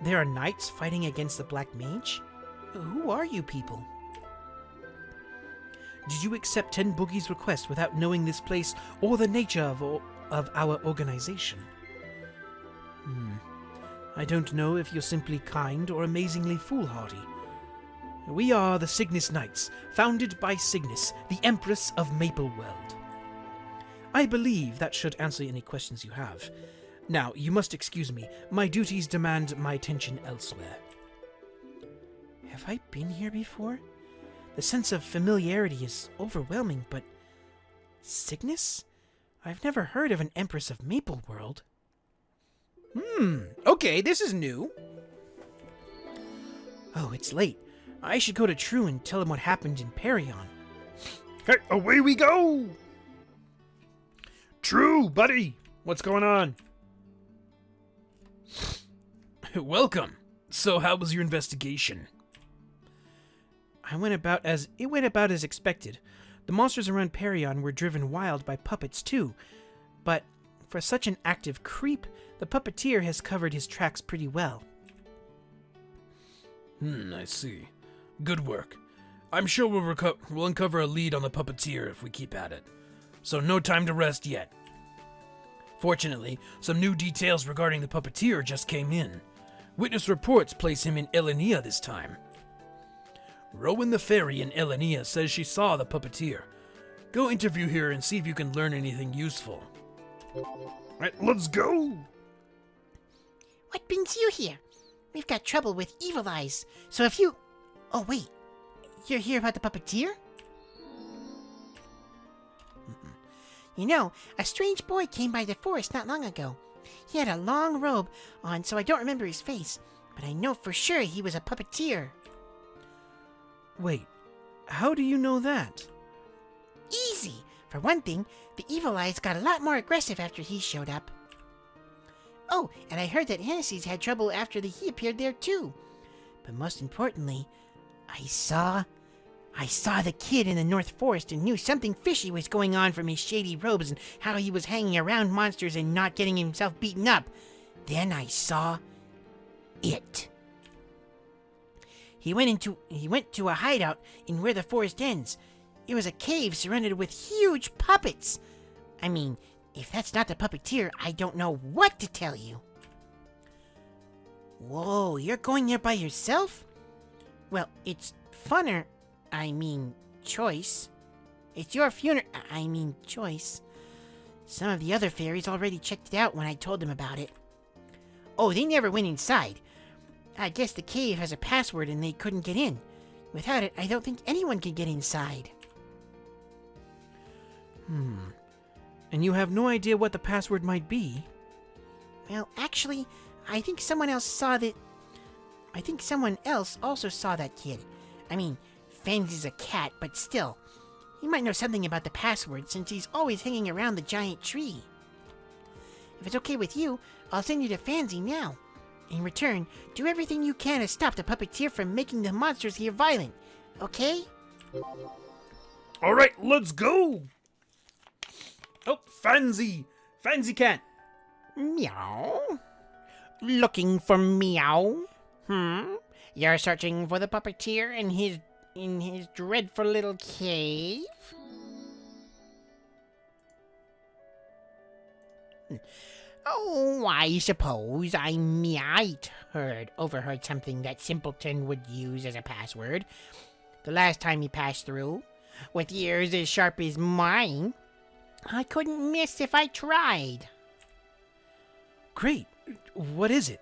There are knights fighting against the Black Mage? Who are you people? Did you accept 10 Boogie's request without knowing this place or the nature of our organization? I don't know if you're simply kind or amazingly foolhardy. We are the Cygnus Knights, founded by Cygnus, the Empress of Mapleworld. I believe that should answer any questions you have. Now, you must excuse me. My duties demand my attention elsewhere. Have I been here before? The sense of familiarity is overwhelming, but... Cygnus? I've never heard of an Empress of Mapleworld. Okay, this is new. Oh, it's late. I should go to True and tell him what happened in Perion. Hey, away we go! True, buddy! What's going on? Welcome. So how was your investigation? It went about as expected. The monsters around Perion were driven wild by puppets too, but for such an active creep, the puppeteer has covered his tracks pretty well. I see. Good work. I'm sure we'll uncover a lead on the puppeteer if we keep at it. So no time to rest yet. Fortunately, some new details regarding the puppeteer just came in. Witness reports place him in Elenia this time. Rowan the Fairy in Elenia says she saw the puppeteer. Go interview her and see if you can learn anything useful. Alright, let's go! What brings you here? We've got trouble with Evil Eyes, so if you... Oh, wait. You're here about the puppeteer? You know, a strange boy came by the forest not long ago. He had a long robe on, so I don't remember his face, but I know for sure he was a puppeteer. Wait, how do you know that? Easy! For one thing, the Evil Eyes got a lot more aggressive after he showed up. Oh, and I heard that Hennessy's had trouble after he appeared there too. But most importantly, I saw the kid in the North Forest and knew something fishy was going on from his shady robes and how he was hanging around monsters and not getting himself beaten up. Then I saw it. He went to a hideout in where the forest ends. It was a cave surrounded with huge puppets. I mean, if that's not the puppeteer, I don't know what to tell you. Whoa, you're going there by yourself? Well, it's funner, I mean choice. It's your funeral, I mean choice. Some of the other fairies already checked it out when I told them about it. Oh, they never went inside. I guess the cave has a password and they couldn't get in. Without it, I don't think anyone could get inside. And you have no idea what the password might be? Well, actually, I think someone else also saw that kid. I mean, Fens is a cat, but still. He might know something about the password since he's always hanging around the giant tree. If it's okay with you, I'll send you to Fancy now. In return, do everything you can to stop the puppeteer from making the monsters here violent. Okay? All right, let's go. Oh, Fancy! Fancy cat! Meow. Looking for Meow? You're searching for the puppeteer in his dreadful little cave? Oh, I suppose I might overheard something that Simpleton would use as a password. The last time he passed through, with ears as sharp as mine, I couldn't miss if I tried. Great. What is it?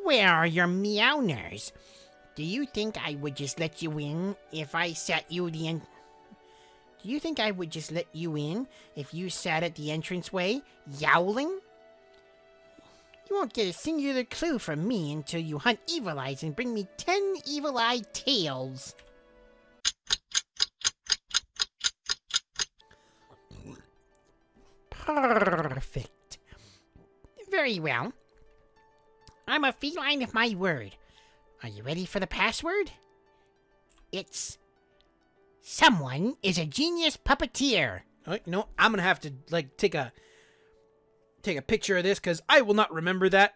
Where are your meowners? Do you think I would just let you in if I sat you Do you think I would just let you in if you sat at the entranceway, yowling? You won't get a singular clue from me until you hunt evil eyes and bring me 10 evil eye tails. Perfect. Very well. I'm a feline of my word. Are you ready for the password? It's... Someone is a genius puppeteer. No, I'm gonna have to, take a picture of this, because I will not remember that.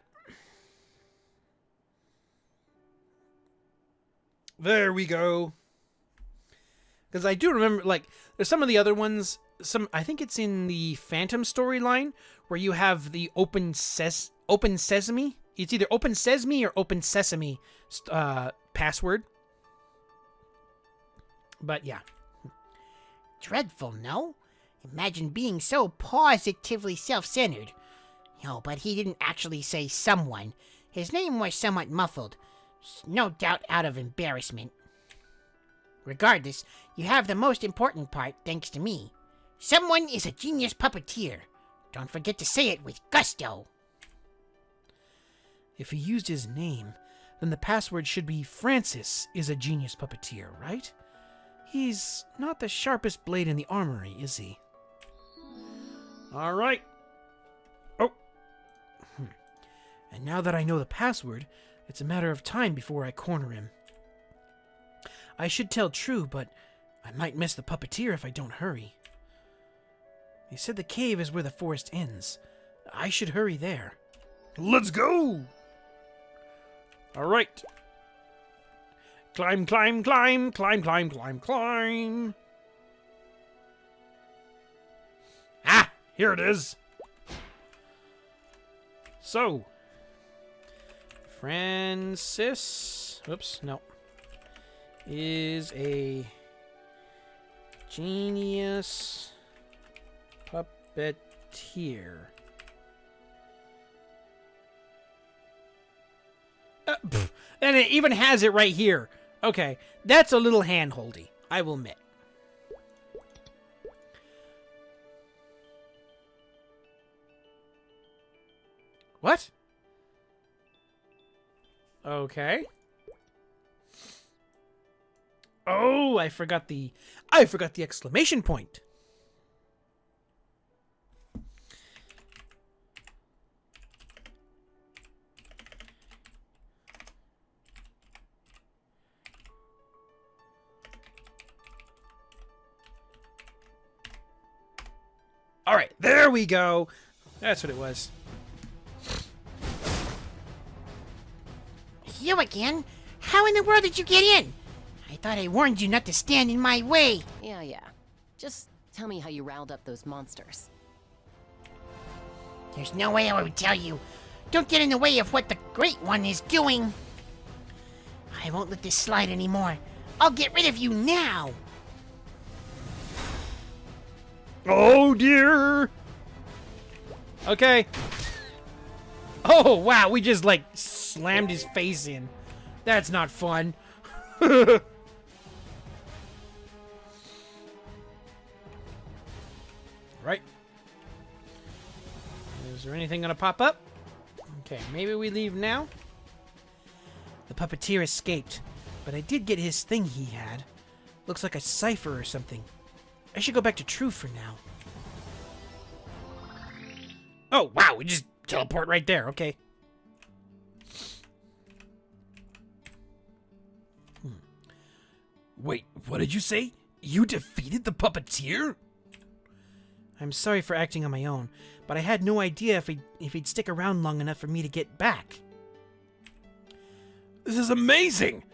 There we go. Because I do remember, there's some of the other ones, I think it's in the Phantom storyline, where you have the Open Sesame. It's either Open Sesame or Open Sesame password. But yeah. Dreadful, no? Imagine being so positively self-centered. No, but he didn't actually say someone. His name was somewhat muffled. No doubt out of embarrassment. Regardless, you have the most important part thanks to me. Someone is a genius puppeteer. Don't forget to say it with gusto. If he used his name, then the password should be Francis is a genius puppeteer, right? He's not the sharpest blade in the armory, is he? All right. Oh. And now that I know the password, it's a matter of time before I corner him. I should tell True, but I might miss the puppeteer if I don't hurry. He said the cave is where the forest ends. I should hurry there. Let's go. All right. Climb, climb, climb, climb, climb, climb, climb. Ah, here it is. So, Francis, oops, no, is a genius puppeteer. And it even has it right here. Okay, that's a little hand-holdy, I will admit. What? Okay. Oh, I forgot the exclamation point. All right, there we go. That's what it was. You again? How in the world did you get in? I thought I warned you not to stand in my way. Yeah. Just tell me how you riled up those monsters. There's no way I would tell you. Don't get in the way of what the Great One is doing. I won't let this slide anymore. I'll get rid of you now! Oh dear! Okay. Oh wow, we just like slammed his face in. That's not fun. Right. Is there anything gonna pop up? Okay, maybe we leave now. The puppeteer escaped, but I did get his thing he had. Looks like a cipher or something. I should go back to True for now. Oh wow, we just teleport right there. Okay. Wait, what did you say? You defeated the puppeteer? I'm sorry for acting on my own, but I had no idea if he'd stick around long enough for me to get back. This is amazing!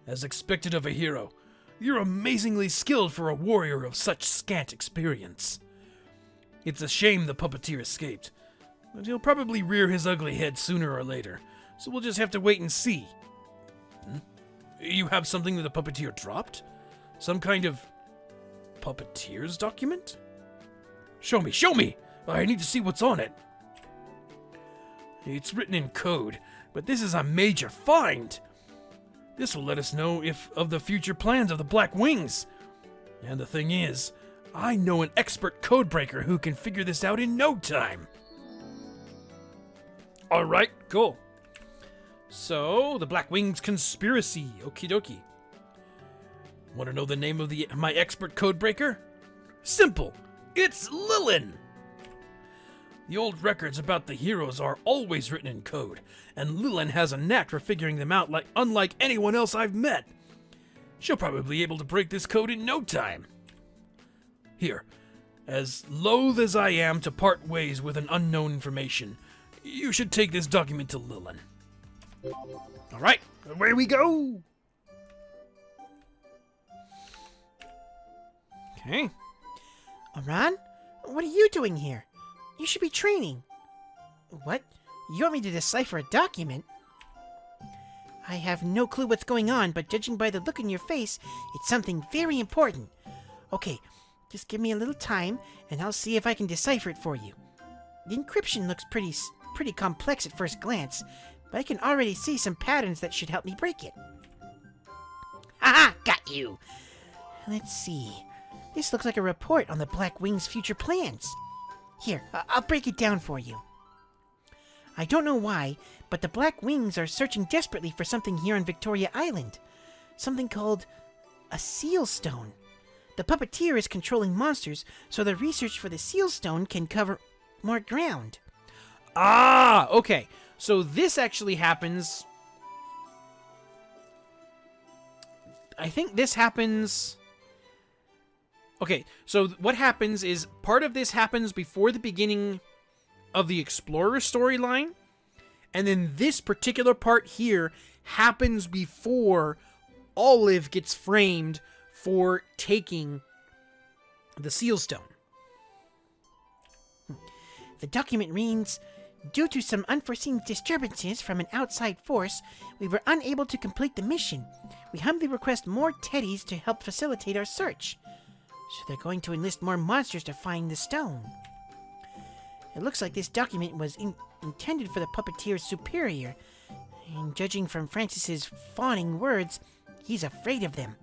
As expected of a hero, you're amazingly skilled for a warrior of such scant experience. It's a shame the puppeteer escaped, but he'll probably rear his ugly head sooner or later, so we'll just have to wait and see. You have something that the puppeteer dropped? Some kind of puppeteer's document? Show me, show me! I need to see what's on it. It's written in code, but this is a major find. This will let us know of the future plans of the Black Wings. And the thing is, I know an expert codebreaker who can figure this out in no time. Alright, cool. So, the Black Wings conspiracy. Okie dokie. Want to know the name of my expert codebreaker? Simple. It's Lilin. The old records about the heroes are always written in code, and Lilin has a knack for figuring them out unlike anyone else I've met. She'll probably be able to break this code in no time. Here, as loath as I am to part ways with an unknown information, you should take this document to Lilin. Alright, away we go! Okay. Aran? What are you doing here? You should be training. What? You want me to decipher a document? I have no clue what's going on, but judging by the look in your face, it's something very important. Okay, just give me a little time, and I'll see if I can decipher it for you. The encryption looks pretty complex at first glance, but I can already see some patterns that should help me break it. Haha! Got you! Let's see. This looks like a report on the Black Wings' future plans. Here, I'll break it down for you. I don't know why, but the Black Wings are searching desperately for something here on Victoria Island. Something called a seal stone. The puppeteer is controlling monsters, so the research for the seal stone can cover more ground. Ah, okay. So this actually happens... I think this happens... Okay, so what happens is part of this happens before the beginning of the Explorer storyline, and then this particular part here happens before Olive gets framed for taking the seal stone. The document reads, "Due to some unforeseen disturbances from an outside force, we were unable to complete the mission. We humbly request more teddies to help facilitate our search." So they're going to enlist more monsters to find the stone. It looks like this document was intended for the puppeteer's superior, and judging from Francis's fawning words, he's afraid of them.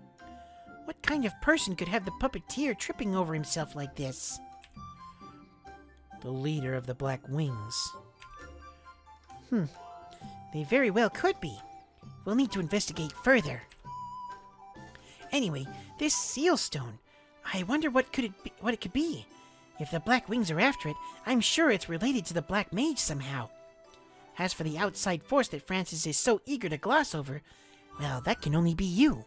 What kind of person could have the puppeteer tripping over himself like this? The leader of the Black Wings. They very well could be. We'll need to investigate further. Anyway, this seal stone. I wonder what it could be. If the Black Wings are after it, I'm sure it's related to the Black Mage somehow. As for the outside force that Francis is so eager to gloss over, well, that can only be you.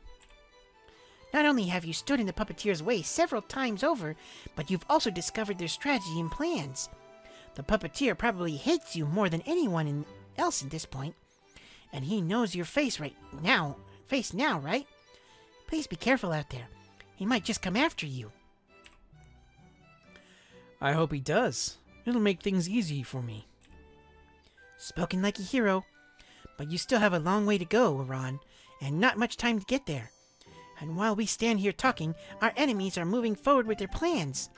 Not only have you stood in the puppeteer's way several times over, but you've also discovered their strategy and plans. The puppeteer probably hates you more than anyone else at this point, and he knows your face now, right? Please be careful out there. He might just come after you. I hope he does. It'll make things easy for me. Spoken like a hero. But you still have a long way to go, Aran, and not much time to get there. And while we stand here talking, our enemies are moving forward with their plans.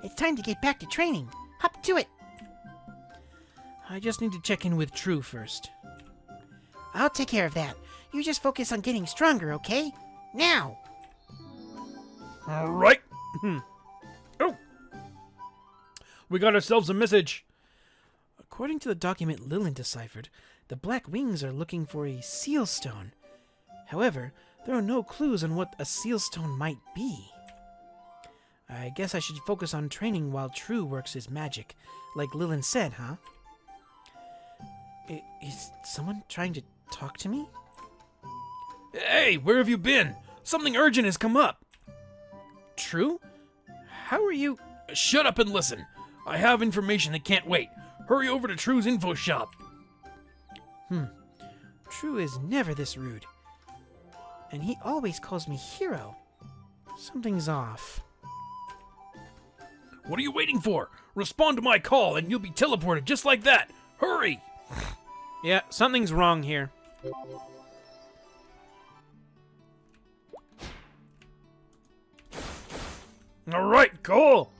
It's time to get back to training. Hop to it. I just need to check in with True first. I'll take care of that. You just focus on getting stronger, okay? Now! All right. Oh. We got ourselves a message. According to the document Lilin deciphered, the Black Wings are looking for a seal stone. However, there are no clues on what a seal stone might be. I guess I should focus on training while True works his magic, like Lilin said, huh? Is someone trying to talk to me? Hey, where have you been? Something urgent has come up. True? How are you? Shut up and listen. I have information that can't wait. Hurry over to True's info shop. True is never this rude. And he always calls me hero. Something's off. What are you waiting for? Respond to my call and you'll be teleported just like that. Hurry! Yeah, something's wrong here. All right, cool.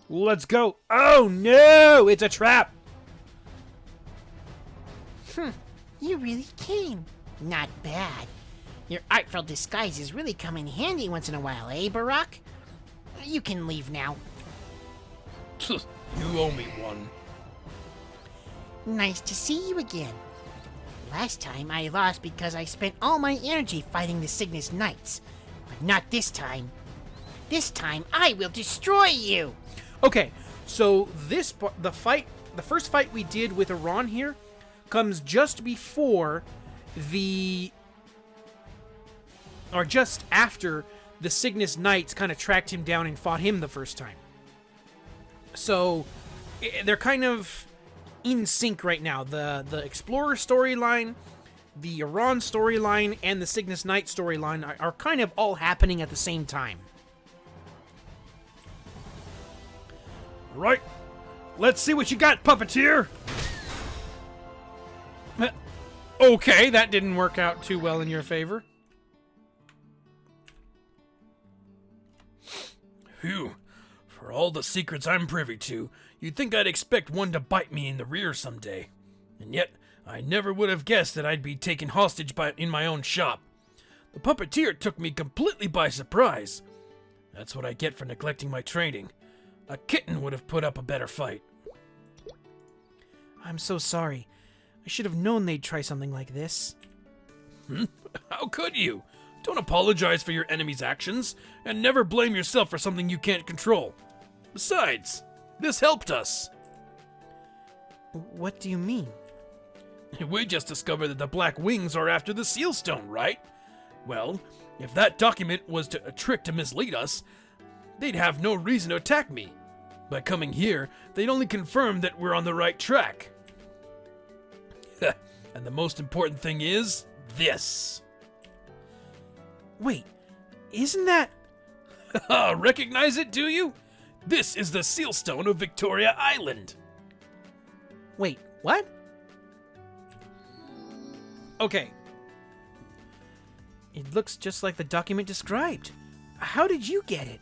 Let's go. Oh no, it's a trap. You really came. Not bad. Your artful disguises really come in handy once in a while, eh, Barack? You can leave now. You owe me one. Nice to see you again. Last time I lost because I spent all my energy fighting the Cygnus Knights. But not this time. This time I will destroy you! Okay, so the first fight we did with Aran here comes just before just after the Cygnus Knights kind of tracked him down and fought him the first time. So they're kind of in sync right now. The Explorer storyline, the Aran storyline, and the Cygnus Knight storyline are kind of all happening at the same time. Right. Let's see what you got, puppeteer. Okay, that didn't work out too well in your favor. Phew. For all the secrets I'm privy to, you'd think I'd expect one to bite me in the rear someday. And yet, I never would have guessed that I'd be taken hostage in my own shop. The puppeteer took me completely by surprise. That's what I get for neglecting my training. A kitten would have put up a better fight. I'm so sorry. I should have known they'd try something like this. How could you? Don't apologize for your enemy's actions, and never blame yourself for something you can't control. Besides, this helped us. What do you mean? We just discovered that the Black Wings are after the Sealstone, right? Well, if that document was a trick to mislead us, they'd have no reason to attack me. By coming here, they'd only confirm that we're on the right track. And the most important thing is this. Wait, isn't that... Recognize it, do you? This is the Sealstone of Victoria Island. Wait, what? Okay. It looks just like the document described. How did you get it?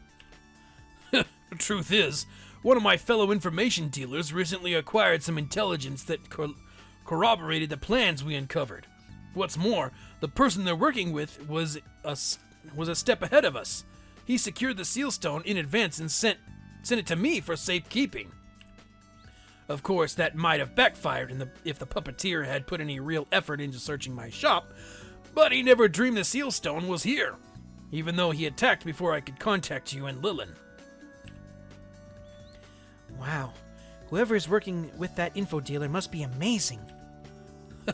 The truth is, one of my fellow information dealers recently acquired some intelligence that corroborated the plans we uncovered. What's more, the person they're working with was a step ahead of us. He secured the Sealstone in advance and sent it to me for safekeeping. Of course, that might have backfired if the puppeteer had put any real effort into searching my shop, but he never dreamed the Sealstone was here, even though he attacked before I could contact you and Lilin. Wow. Whoever is working with that info dealer must be amazing.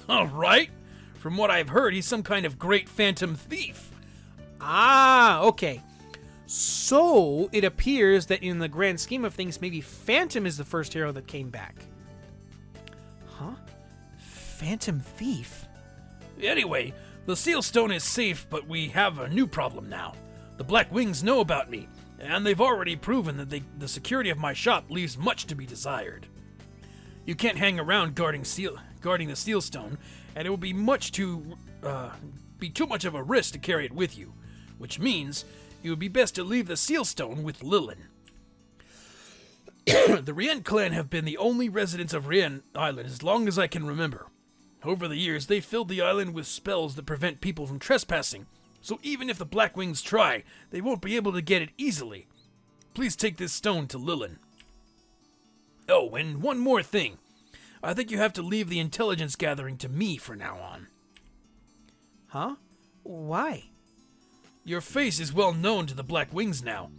All right. From what I've heard, he's some kind of great phantom thief. Ah, okay. So it appears that in the grand scheme of things, maybe Phantom is the first hero that came back. Huh? Phantom thief? Anyway, the Sealstone is safe, but we have a new problem now. The Black Wings know about me, and they've already proven that the security of my shop leaves much to be desired. You can't hang around guarding the Sealstone, and it will be much too be too much of a risk to carry it with you, which means it would be best to leave the seal stone with Lilin. The Rien clan have been the only residents of Rien Island as long as I can remember. Over the years, they filled the island with spells that prevent people from trespassing, so even if the Blackwings try, they won't be able to get it easily. Please take this stone to Lilin. Oh, and one more thing. I think you have to leave the intelligence gathering to me for now on. Huh? Why? Your face is well known to the Black Wings now.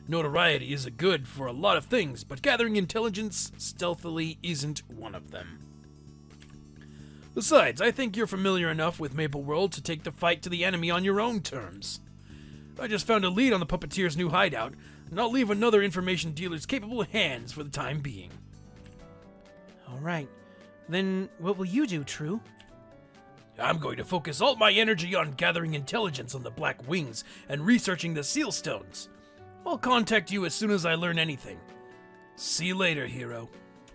Notoriety is a good for a lot of things, but gathering intelligence stealthily isn't one of them. Besides, I think you're familiar enough with Maple World to take the fight to the enemy on your own terms. I just found a lead on the puppeteer's new hideout, and I'll leave another information dealer's capable hands for the time being. All right. Then what will you do, True? I'm going to focus all my energy on gathering intelligence on the Black Wings and researching the seal stones. I'll contact you as soon as I learn anything. See you later, hero.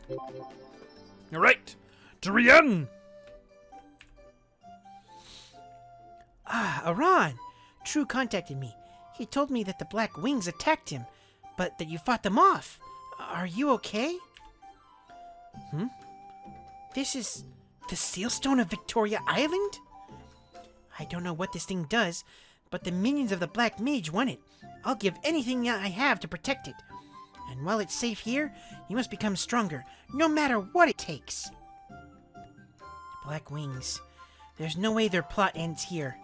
All right, to Rien! Ah, Aran! True contacted me. He told me that the Black Wings attacked him, but that you fought them off. Are you okay? This is the Seal Stone of Victoria Island? I don't know what this thing does, but the minions of the Black Mage want it. I'll give anything I have to protect it. And while it's safe here, you must become stronger, no matter what it takes. Black Wings. There's no way their plot ends here.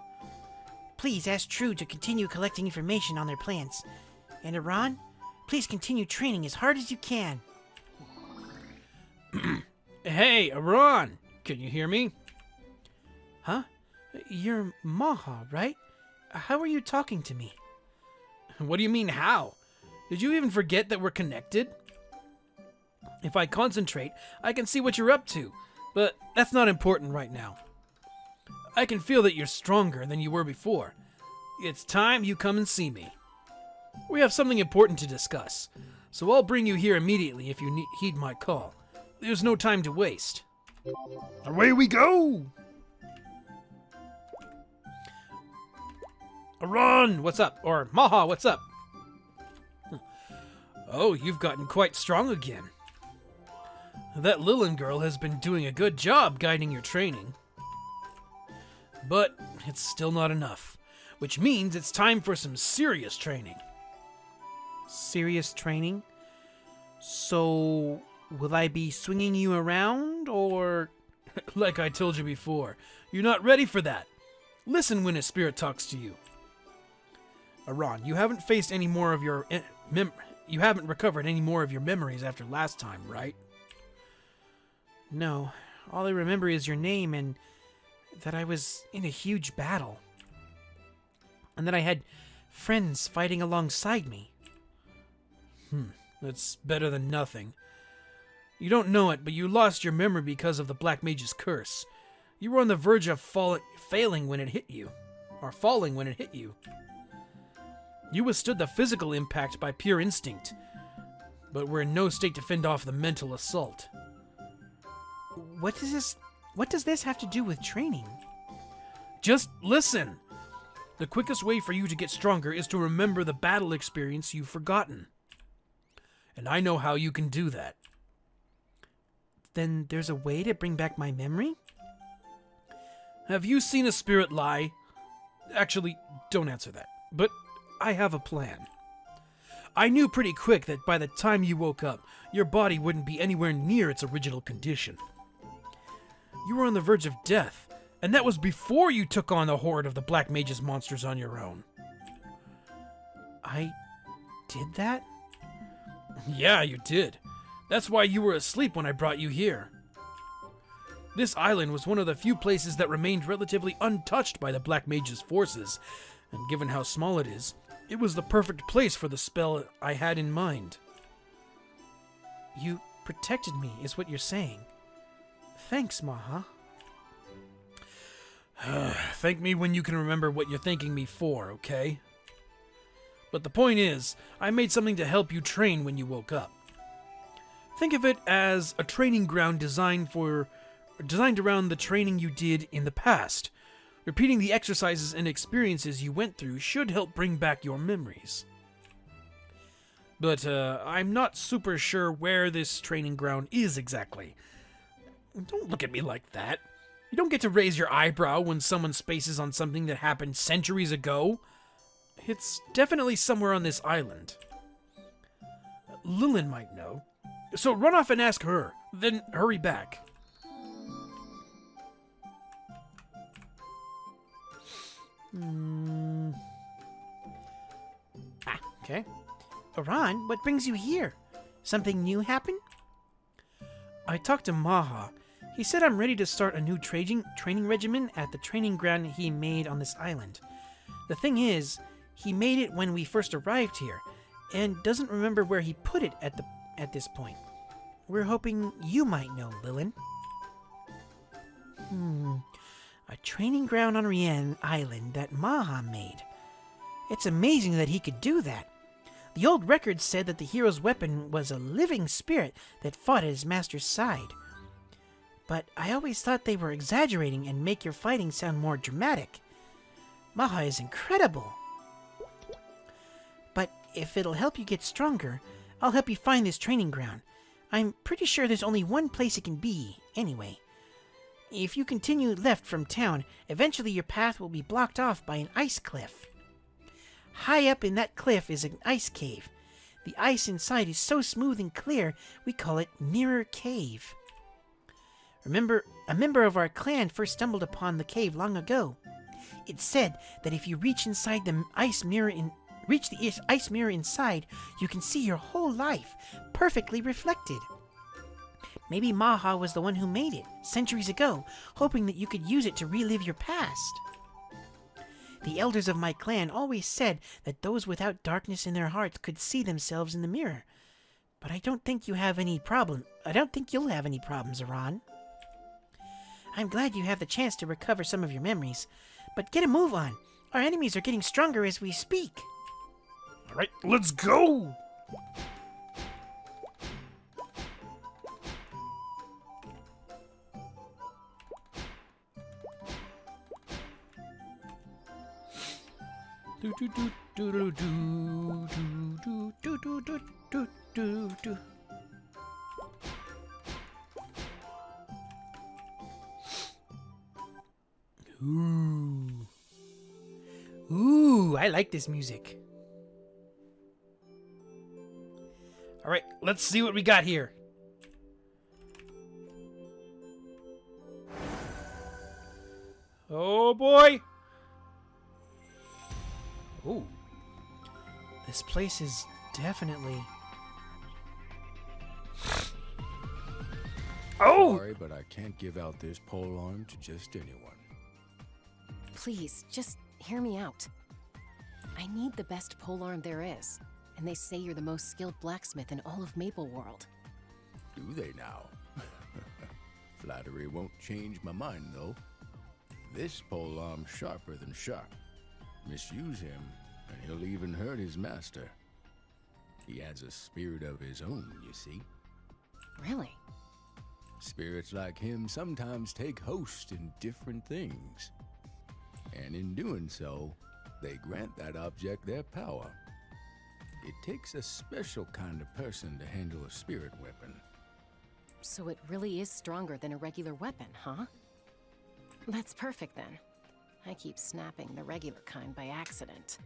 Please ask True to continue collecting information on their plans. And Aran, please continue training as hard as you can. Hey, Aran! Can you hear me? Huh? You're Maha, right? How are you talking to me? What do you mean, how? Did you even forget that we're connected? If I concentrate, I can see what you're up to, but that's not important right now. I can feel that you're stronger than you were before. It's time you come and see me. We have something important to discuss, so I'll bring you here immediately if you heed my call. There's no time to waste. Away we go! Aran, what's up? Or Maha, what's up? Oh, you've gotten quite strong again. That Lilin girl has been doing a good job guiding your training. But it's still not enough, which means it's time for some serious training. Serious training? So, will I be swinging you around, or... Like I told you before, you're not ready for that. Listen when a spirit talks to you. Aran, you haven't faced any more of your... you haven't recovered any more of your memories after last time, right? No. All I remember is your name and that I was in a huge battle. And that I had friends fighting alongside me. That's better than nothing. You don't know it, but you lost your memory because of the Black Mage's curse. You were on the verge of failing when it hit you. Or falling when it hit you. You withstood the physical impact by pure instinct, but were in no state to fend off the mental assault. What does this have to do with training? Just listen! The quickest way for you to get stronger is to remember the battle experience you've forgotten. And I know how you can do that. Then there's a way to bring back my memory? Have you seen a spirit lie? Actually, don't answer that. But I have a plan. I knew pretty quick that by the time you woke up, your body wouldn't be anywhere near its original condition. You were on the verge of death, and that was before you took on the horde of the Black Mage's monsters on your own. I did that? Yeah, you did. That's why you were asleep when I brought you here. This island was one of the few places that remained relatively untouched by the Black Mage's forces, and given how small it is, it was the perfect place for the spell I had in mind. You protected me, is what you're saying. Thanks, Maha. Thank me when you can remember what you're thanking me for, okay? But the point is, I made something to help you train when you woke up. Think of it as a training ground designed around the training you did in the past. Repeating the exercises and experiences you went through should help bring back your memories. But I'm not super sure where this training ground is exactly. Don't look at me like that. You don't get to raise your eyebrow when someone spaces on something that happened centuries ago. It's definitely somewhere on this island. Lillian might know. So run off and ask her, then hurry back. Okay. Aran, what brings you here? Something new happen? I talked to Maha. He said I'm ready to start a new training regimen at the training ground he made on this island. The thing is, he made it when we first arrived here, and doesn't remember where he put it at this point. We're hoping you might know, Lillian. A training ground on Rian Island that Maha made. It's amazing that he could do that. The old records said that the hero's weapon was a living spirit that fought at his master's side. But I always thought they were exaggerating and make your fighting sound more dramatic. Maha is incredible. But if it'll help you get stronger, I'll help you find this training ground. I'm pretty sure there's only one place it can be, anyway. If you continue left from town, eventually your path will be blocked off by an ice cliff. High up in that cliff is an ice cave. The ice inside is so smooth and clear, we call it Mirror Cave. Remember, a member of our clan first stumbled upon the cave long ago. It said that if you reach inside the ice mirror ice mirror inside, you can see your whole life, perfectly reflected. Maybe Maha was the one who made it, centuries ago, hoping that you could use it to relive your past. The elders of my clan always said that those without darkness in their hearts could see themselves in the mirror. But I don't think you'll have any problems, Aran. I'm glad you have the chance to recover some of your memories, but get a move on. Our enemies are getting stronger as we speak. All right, let's go! Ooh, I like this music. All right, let's see what we got here. Oh boy! Ooh. This place is definitely... Oh! Sorry, but I can't give out this polearm to just anyone. Please, just hear me out. I need the best polearm there is, and they say you're the most skilled blacksmith in all of Maple World. Do they now? Flattery won't change my mind, though. This polearm's sharper than sharp. Misuse him, and he'll even hurt his master. He has a spirit of his own, you see. Really? Spirits like him sometimes take host in different things. And in doing so, they grant that object their power. It takes a special kind of person to handle a spirit weapon. So it really is stronger than a regular weapon, huh? That's perfect then. I keep snapping the regular kind by accident.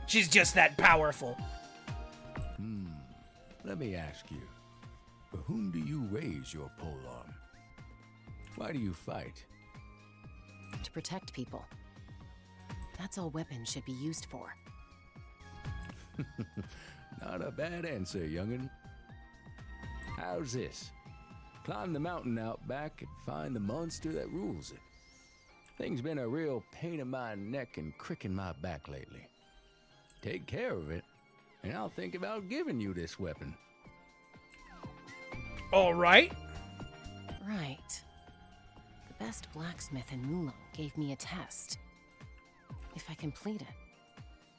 She's just that powerful. Let me ask you, for whom do you raise your polearm? Why do you fight? To protect people. That's all weapons should be used for. Not a bad answer, young'un. How's this? Climb the mountain out back and find the monster that rules it. Thing's been a real pain in my neck and crick in my back lately. Take care of it, and I'll think about giving you this weapon. All right. Right. The best blacksmith in Mulong gave me a test. If I complete it,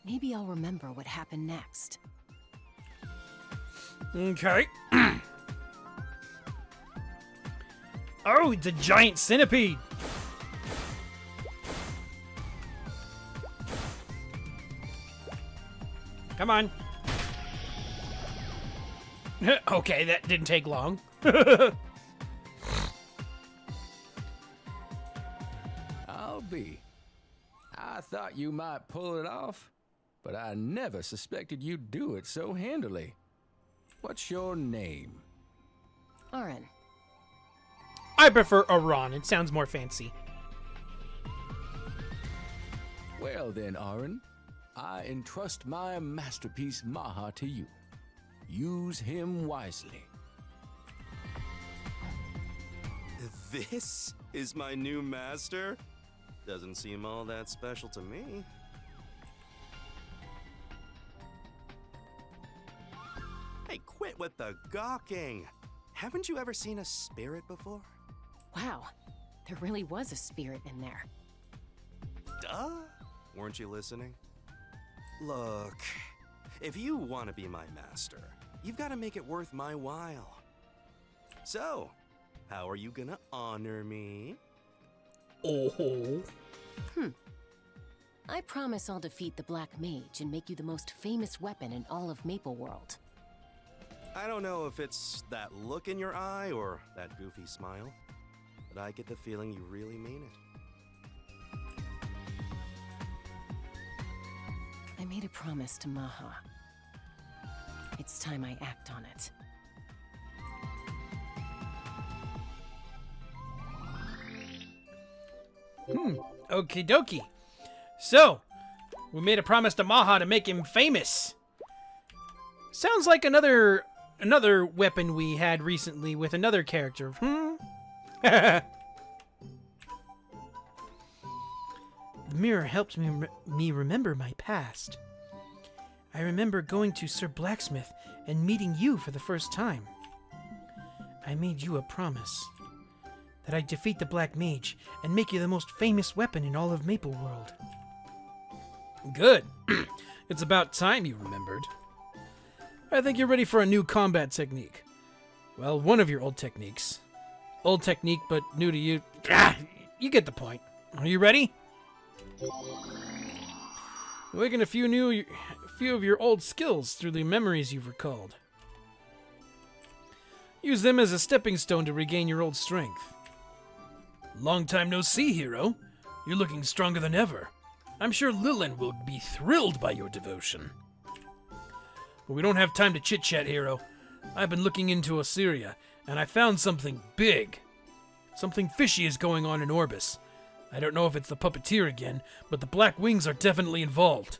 maybe I'll remember what happened next. Okay. Oh, it's a giant centipede. Come on. Okay, that didn't take long. I'll be. I thought you might pull it off, but I never suspected you'd do it so handily. What's your name? Aran. I prefer Aran. It sounds more fancy. Well then, Aran, I entrust my masterpiece Maha to you. Use him wisely. This is my new master? Doesn't seem all that special to me. Hey, quit with the gawking. Haven't you ever seen a spirit before? Wow, there really was a spirit in there. Duh. Weren't you listening? Look, if you want to be my master, you've got to make it worth my while. So, how are you gonna honor me? Oh. I promise I'll defeat the Black Mage and make you the most famous weapon in all of Maple World. I don't know if it's that look in your eye or that goofy smile, but I get the feeling you really mean it. I made a promise to Maha. It's time I act on it. Okie dokie. So, we made a promise to Maha to make him famous. Sounds like another weapon we had recently with another character. The mirror helped me remember my past. I remember going to Sir Blacksmith and meeting you for the first time. I made you a promise that I'd defeat the Black Mage and make you the most famous weapon in all of Maple World. Good. It's about time you remembered. I think you're ready for a new combat technique. Well, one of your old techniques. Old technique, but new to you. You get the point. Are you ready? Awaken a few of your old skills through the memories you've recalled. Use them as a stepping stone to regain your old strength. Long time no see, hero. You're looking stronger than ever. I'm sure Lillian will be thrilled by your devotion. But we don't have time to chit-chat, hero. I've been looking into Assyria, and I found something big. Something fishy is going on in Orbis. I don't know if it's the puppeteer again, but the Black Wings are definitely involved.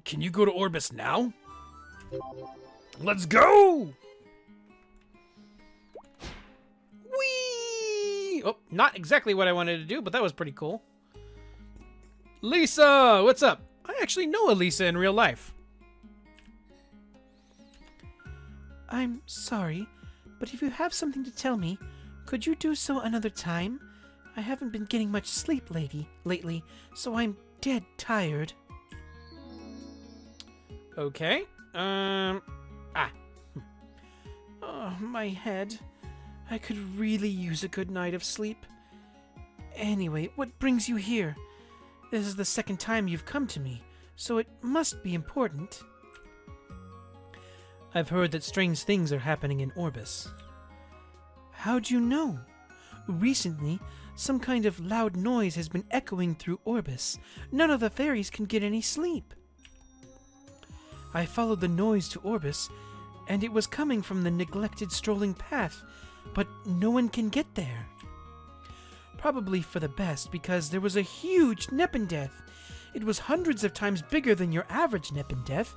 Can you go to Orbis now? Let's go! Whee! Oh, not exactly what I wanted to do, but that was pretty cool. Lisa, what's up? I actually know Elisa in real life. I'm sorry, but if you have something to tell me, could you do so another time? I haven't been getting much sleep lately, so I'm dead tired. Okay. Oh, my head. I could really use a good night of sleep. Anyway, what brings you here? This is the second time you've come to me, so it must be important. I've heard that strange things are happening in Orbis. How'd you know? Recently, some kind of loud noise has been echoing through Orbis. None of the fairies can get any sleep. I followed the noise to Orbis, and it was coming from the neglected strolling path, but no one can get there. Probably for the best, because there was a huge Nepenthe. It was hundreds of times bigger than your average Nepenthe,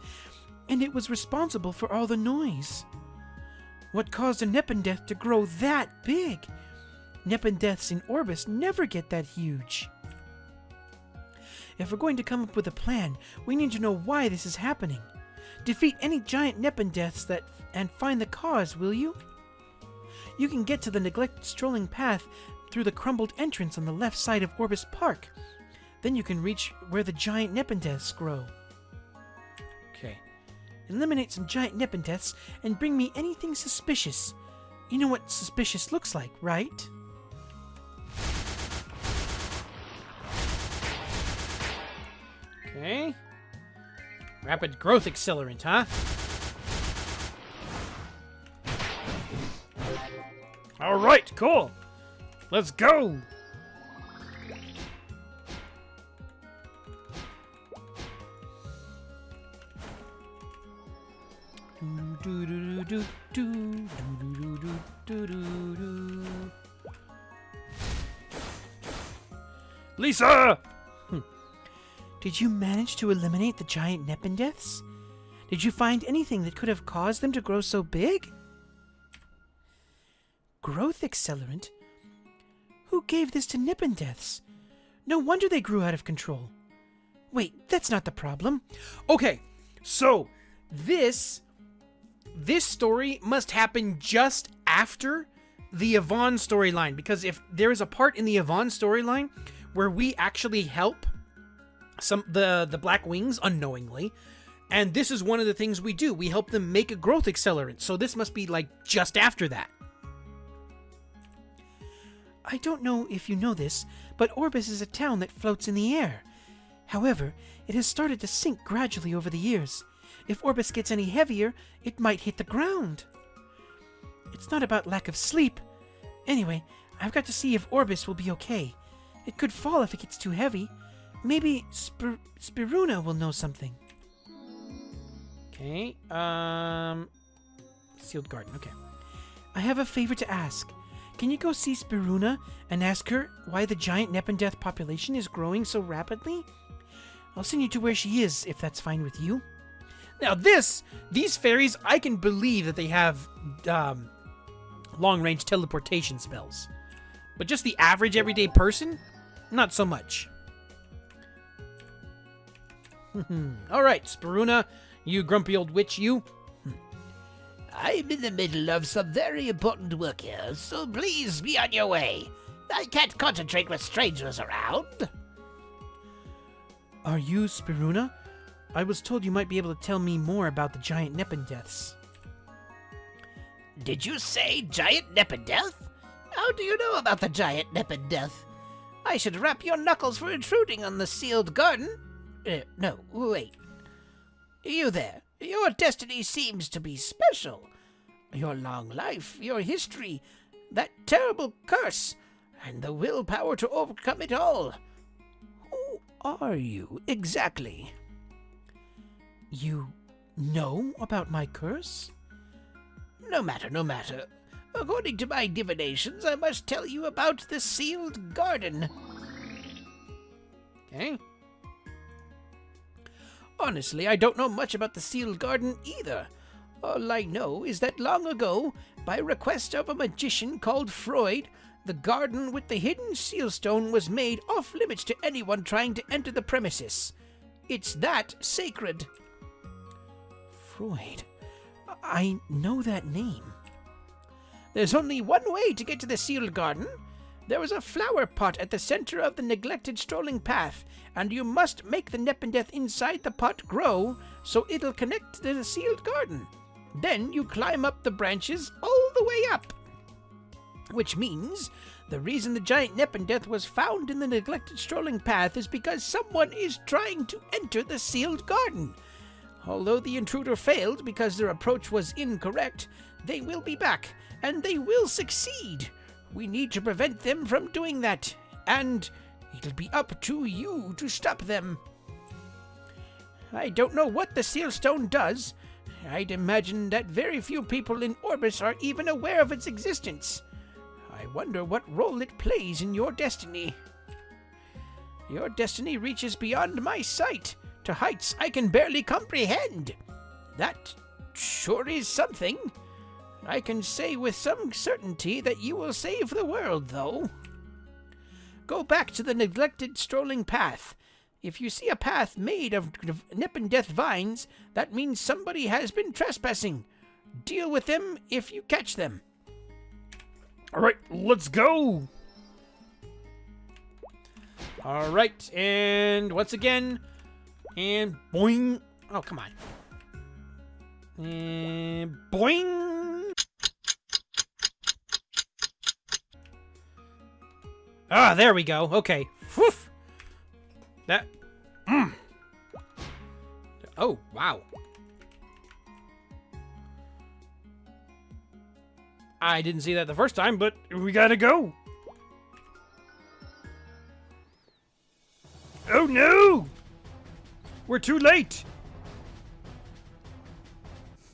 and it was responsible for all the noise. What caused a Nepenthe to grow that big? Nepenthes in Orbis never get that huge. If we're going to come up with a plan, we need to know why this is happening. Defeat any giant Nepenthes and find the cause, will you? You can get to the neglected strolling path through the crumbled entrance on the left side of Orbis Park. Then you can reach where the giant Nepenthes grow. Okay. Eliminate some giant Nepenthes and bring me anything suspicious. You know what suspicious looks like, right? Okay. Rapid growth accelerant, huh? Alright, cool. Let's go. Lisa! Did you manage to eliminate the giant Nepenthes? Did you find anything that could have caused them to grow so big? Growth accelerant? Who gave this to Nepenthes? No wonder they grew out of control. Wait, that's not the problem. Okay, so this story must happen just after the Yvonne storyline, because if there is a part in the Yvonne storyline where we actually help the Black Wings unknowingly, and this is one of the things we do. We help them make a growth accelerant, so this must be like just after that. I don't know if you know this, but Orbis is a town that floats in the air. However, it has started to sink gradually over the years. If Orbis gets any heavier, it might hit the ground. It's not about lack of sleep. Anyway, I've got to see if Orbis will be okay. It could fall if it gets too heavy. Maybe Spiruna will know something. Okay, sealed garden, okay. I have a favor to ask. Can you go see Spiruna and ask her why the giant Nepenthe population is growing so rapidly? I'll send you to where she is, if that's fine with you. Now these fairies, I can believe that they have long-range teleportation spells. But just the average everyday person? Not so much. Alright, Spiruna, you grumpy old witch, you. I'm in the middle of some very important work here, so please be on your way. I can't concentrate with strangers around. Are you Spiruna? I was told you might be able to tell me more about the giant Nepenthes. Did you say giant Nepenthe? How do you know about the giant Nepenthe? I should rap your knuckles for intruding on the sealed garden. No, wait. You there. Your destiny seems to be special. Your long life, your history, that terrible curse, and the willpower to overcome it all. Who are you, exactly? You know about my curse? No matter, no matter. According to my divinations, I must tell you about the sealed garden. Okay. Honestly, I don't know much about the sealed garden either. All I know is that long ago, by request of a magician called Freud, the garden with the hidden seal stone was made off-limits to anyone trying to enter the premises. It's that sacred. Freud. I know that name. There's only one way to get to the sealed garden. There is a flower pot at the center of the neglected strolling path, and you must make the Nepenthe inside the pot grow so it'll connect to the sealed garden. Then you climb up the branches all the way up. Which means the reason the giant Nepenthe was found in the neglected strolling path is because someone is trying to enter the sealed garden. Although the intruder failed because their approach was incorrect, they will be back, and they will succeed. We need to prevent them from doing that, and it'll be up to you to stop them. I don't know what the seal stone does. I'd imagine that very few people in Orbis are even aware of its existence. I wonder what role it plays in your destiny. Your destiny reaches beyond my sight, to heights I can barely comprehend. That sure is something. I can say with some certainty that you will save the world, though. Go back to the neglected strolling path. If you see a path made of Nepenthe vines, that means somebody has been trespassing. Deal with them if you catch them. Alright, let's go! Alright, and once again, and boing. Oh, come on. And boing! Ah, there we go. Okay. Whew. That. Oh, wow. I didn't see that the first time, but we gotta go. Oh no! We're too late!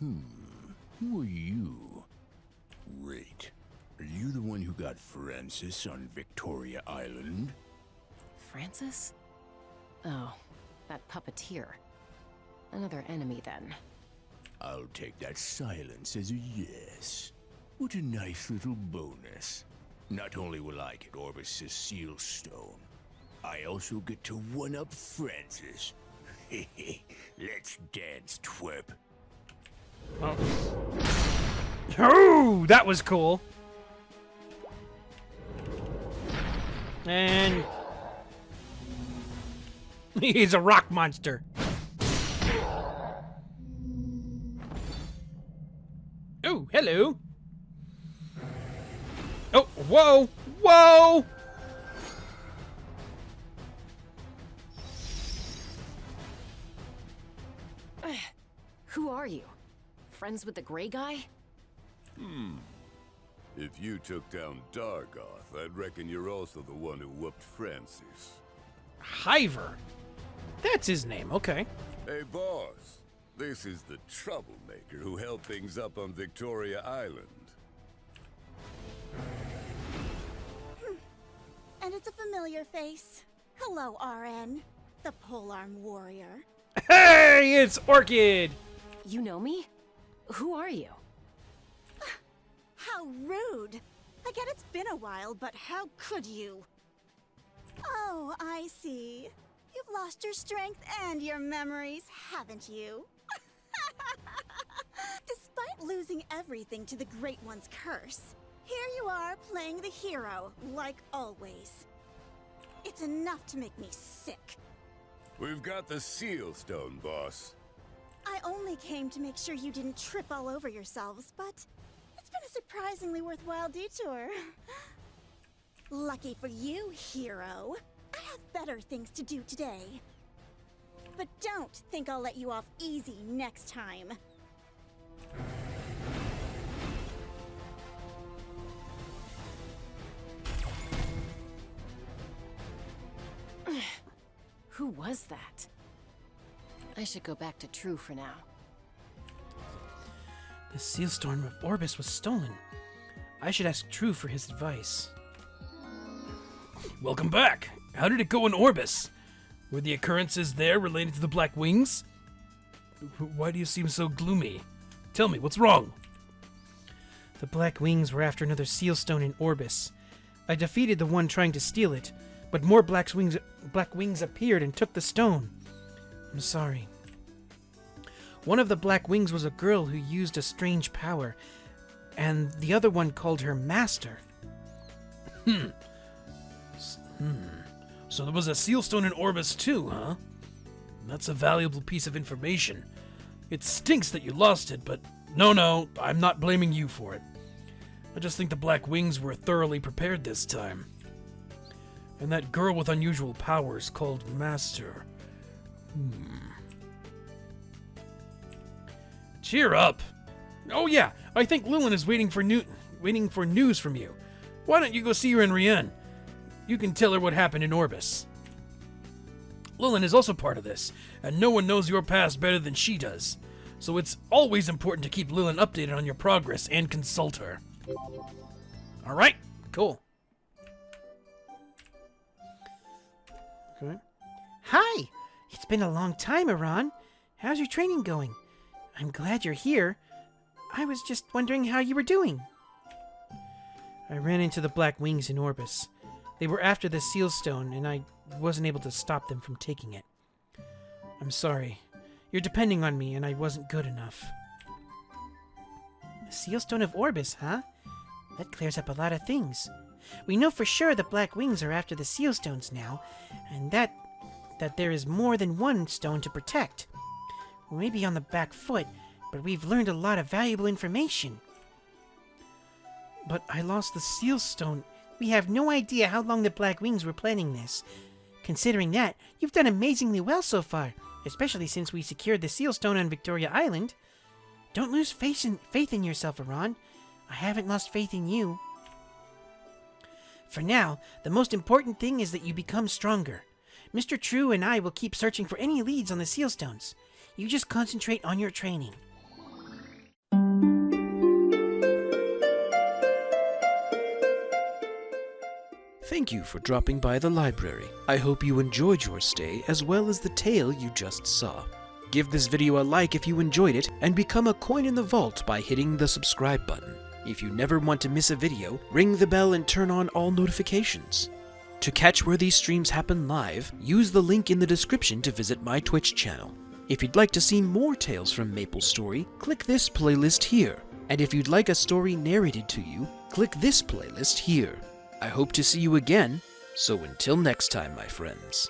Who are you? Wait, are you the one who got Francis on Victoria Island? Francis? Oh, that puppeteer. Another enemy, then. I'll take that silence as a yes. What a nice little bonus. Not only will I get Orbis' seal stone, I also get to one-up Francis. Let's dance, twerp. Oh, that was cool. And he's a rock monster. Oh, hello. Oh, whoa, whoa. Who are you? Friends with the gray guy? If you took down Dargoth, I'd reckon you're also the one who whooped Francis. Hiver. That's his name, okay. Hey, boss. This is the troublemaker who held things up on Victoria Island. And it's a familiar face. Hello, Aran, the polearm warrior. Hey, it's Orchid. You know me? Who are you? How rude. I get it's been a while, but how could you? Oh, I see. You've lost your strength and your memories, haven't you? Despite losing everything to the Great One's curse, here you are playing the hero, like always. It's enough to make me sick. We've got the seal stone, boss. I only came to make sure you didn't trip all over yourselves, but it's been a surprisingly worthwhile detour. Lucky for you, hero. I have better things to do today. But don't think I'll let you off easy next time. Who was that? I should go back to True for now. The sealstone of Orbis was stolen. I should ask True for his advice. Welcome back. How did it go in Orbis? Were the occurrences there related to the Black Wings? Why do you seem so gloomy? Tell me, what's wrong? The Black Wings were after another sealstone in Orbis. I defeated the one trying to steal it, but more Black Wings appeared and took the stone. I'm sorry. One of the Black Wings was a girl who used a strange power, and the other one called her Master. So there was a sealstone in Orbis too, huh? That's a valuable piece of information. It stinks that you lost it, but no, I'm not blaming you for it. I just think the Black Wings were thoroughly prepared this time. And that girl with unusual powers called Master. Cheer up. Oh yeah, I think Lillian is waiting for news from you. Why don't you go see her in Rien? You can tell her what happened in Orbis. Lillian is also part of this, and no one knows your past better than she does. So it's always important to keep Lillian updated on your progress and consult her. Alright, cool. Okay. Hi! It's been a long time, Aran. How's your training going? I'm glad you're here. I was just wondering how you were doing. I ran into the Black Wings in Orbis. They were after the sealstone, and I wasn't able to stop them from taking it. I'm sorry. You're depending on me, and I wasn't good enough. The sealstone of Orbis, huh? That clears up a lot of things. We know for sure the Black Wings are after the sealstones now, and that there is more than one stone to protect. We may be on the back foot, but we've learned a lot of valuable information. But I lost the sealstone. We have no idea how long the Black Wings were planning this. Considering that, you've done amazingly well so far. especially since we secured the seal stone on Victoria Island. Don't lose faith in yourself, Aran. I haven't lost faith in you. For now, the most important thing is that you become stronger. Mr. True and I will keep searching for any leads on the seal stones. You just concentrate on your training. Thank you for dropping by the library. I hope you enjoyed your stay as well as the tale you just saw. Give this video a like if you enjoyed it, and become a coin in the vault by hitting the subscribe button. If you never want to miss a video, ring the bell and turn on all notifications. To catch where these streams happen live, use the link in the description to visit my Twitch channel. If you'd like to see more tales from Maplestory, click this playlist here. And if you'd like a story narrated to you, click this playlist here. I hope to see you again, so until next time, my friends.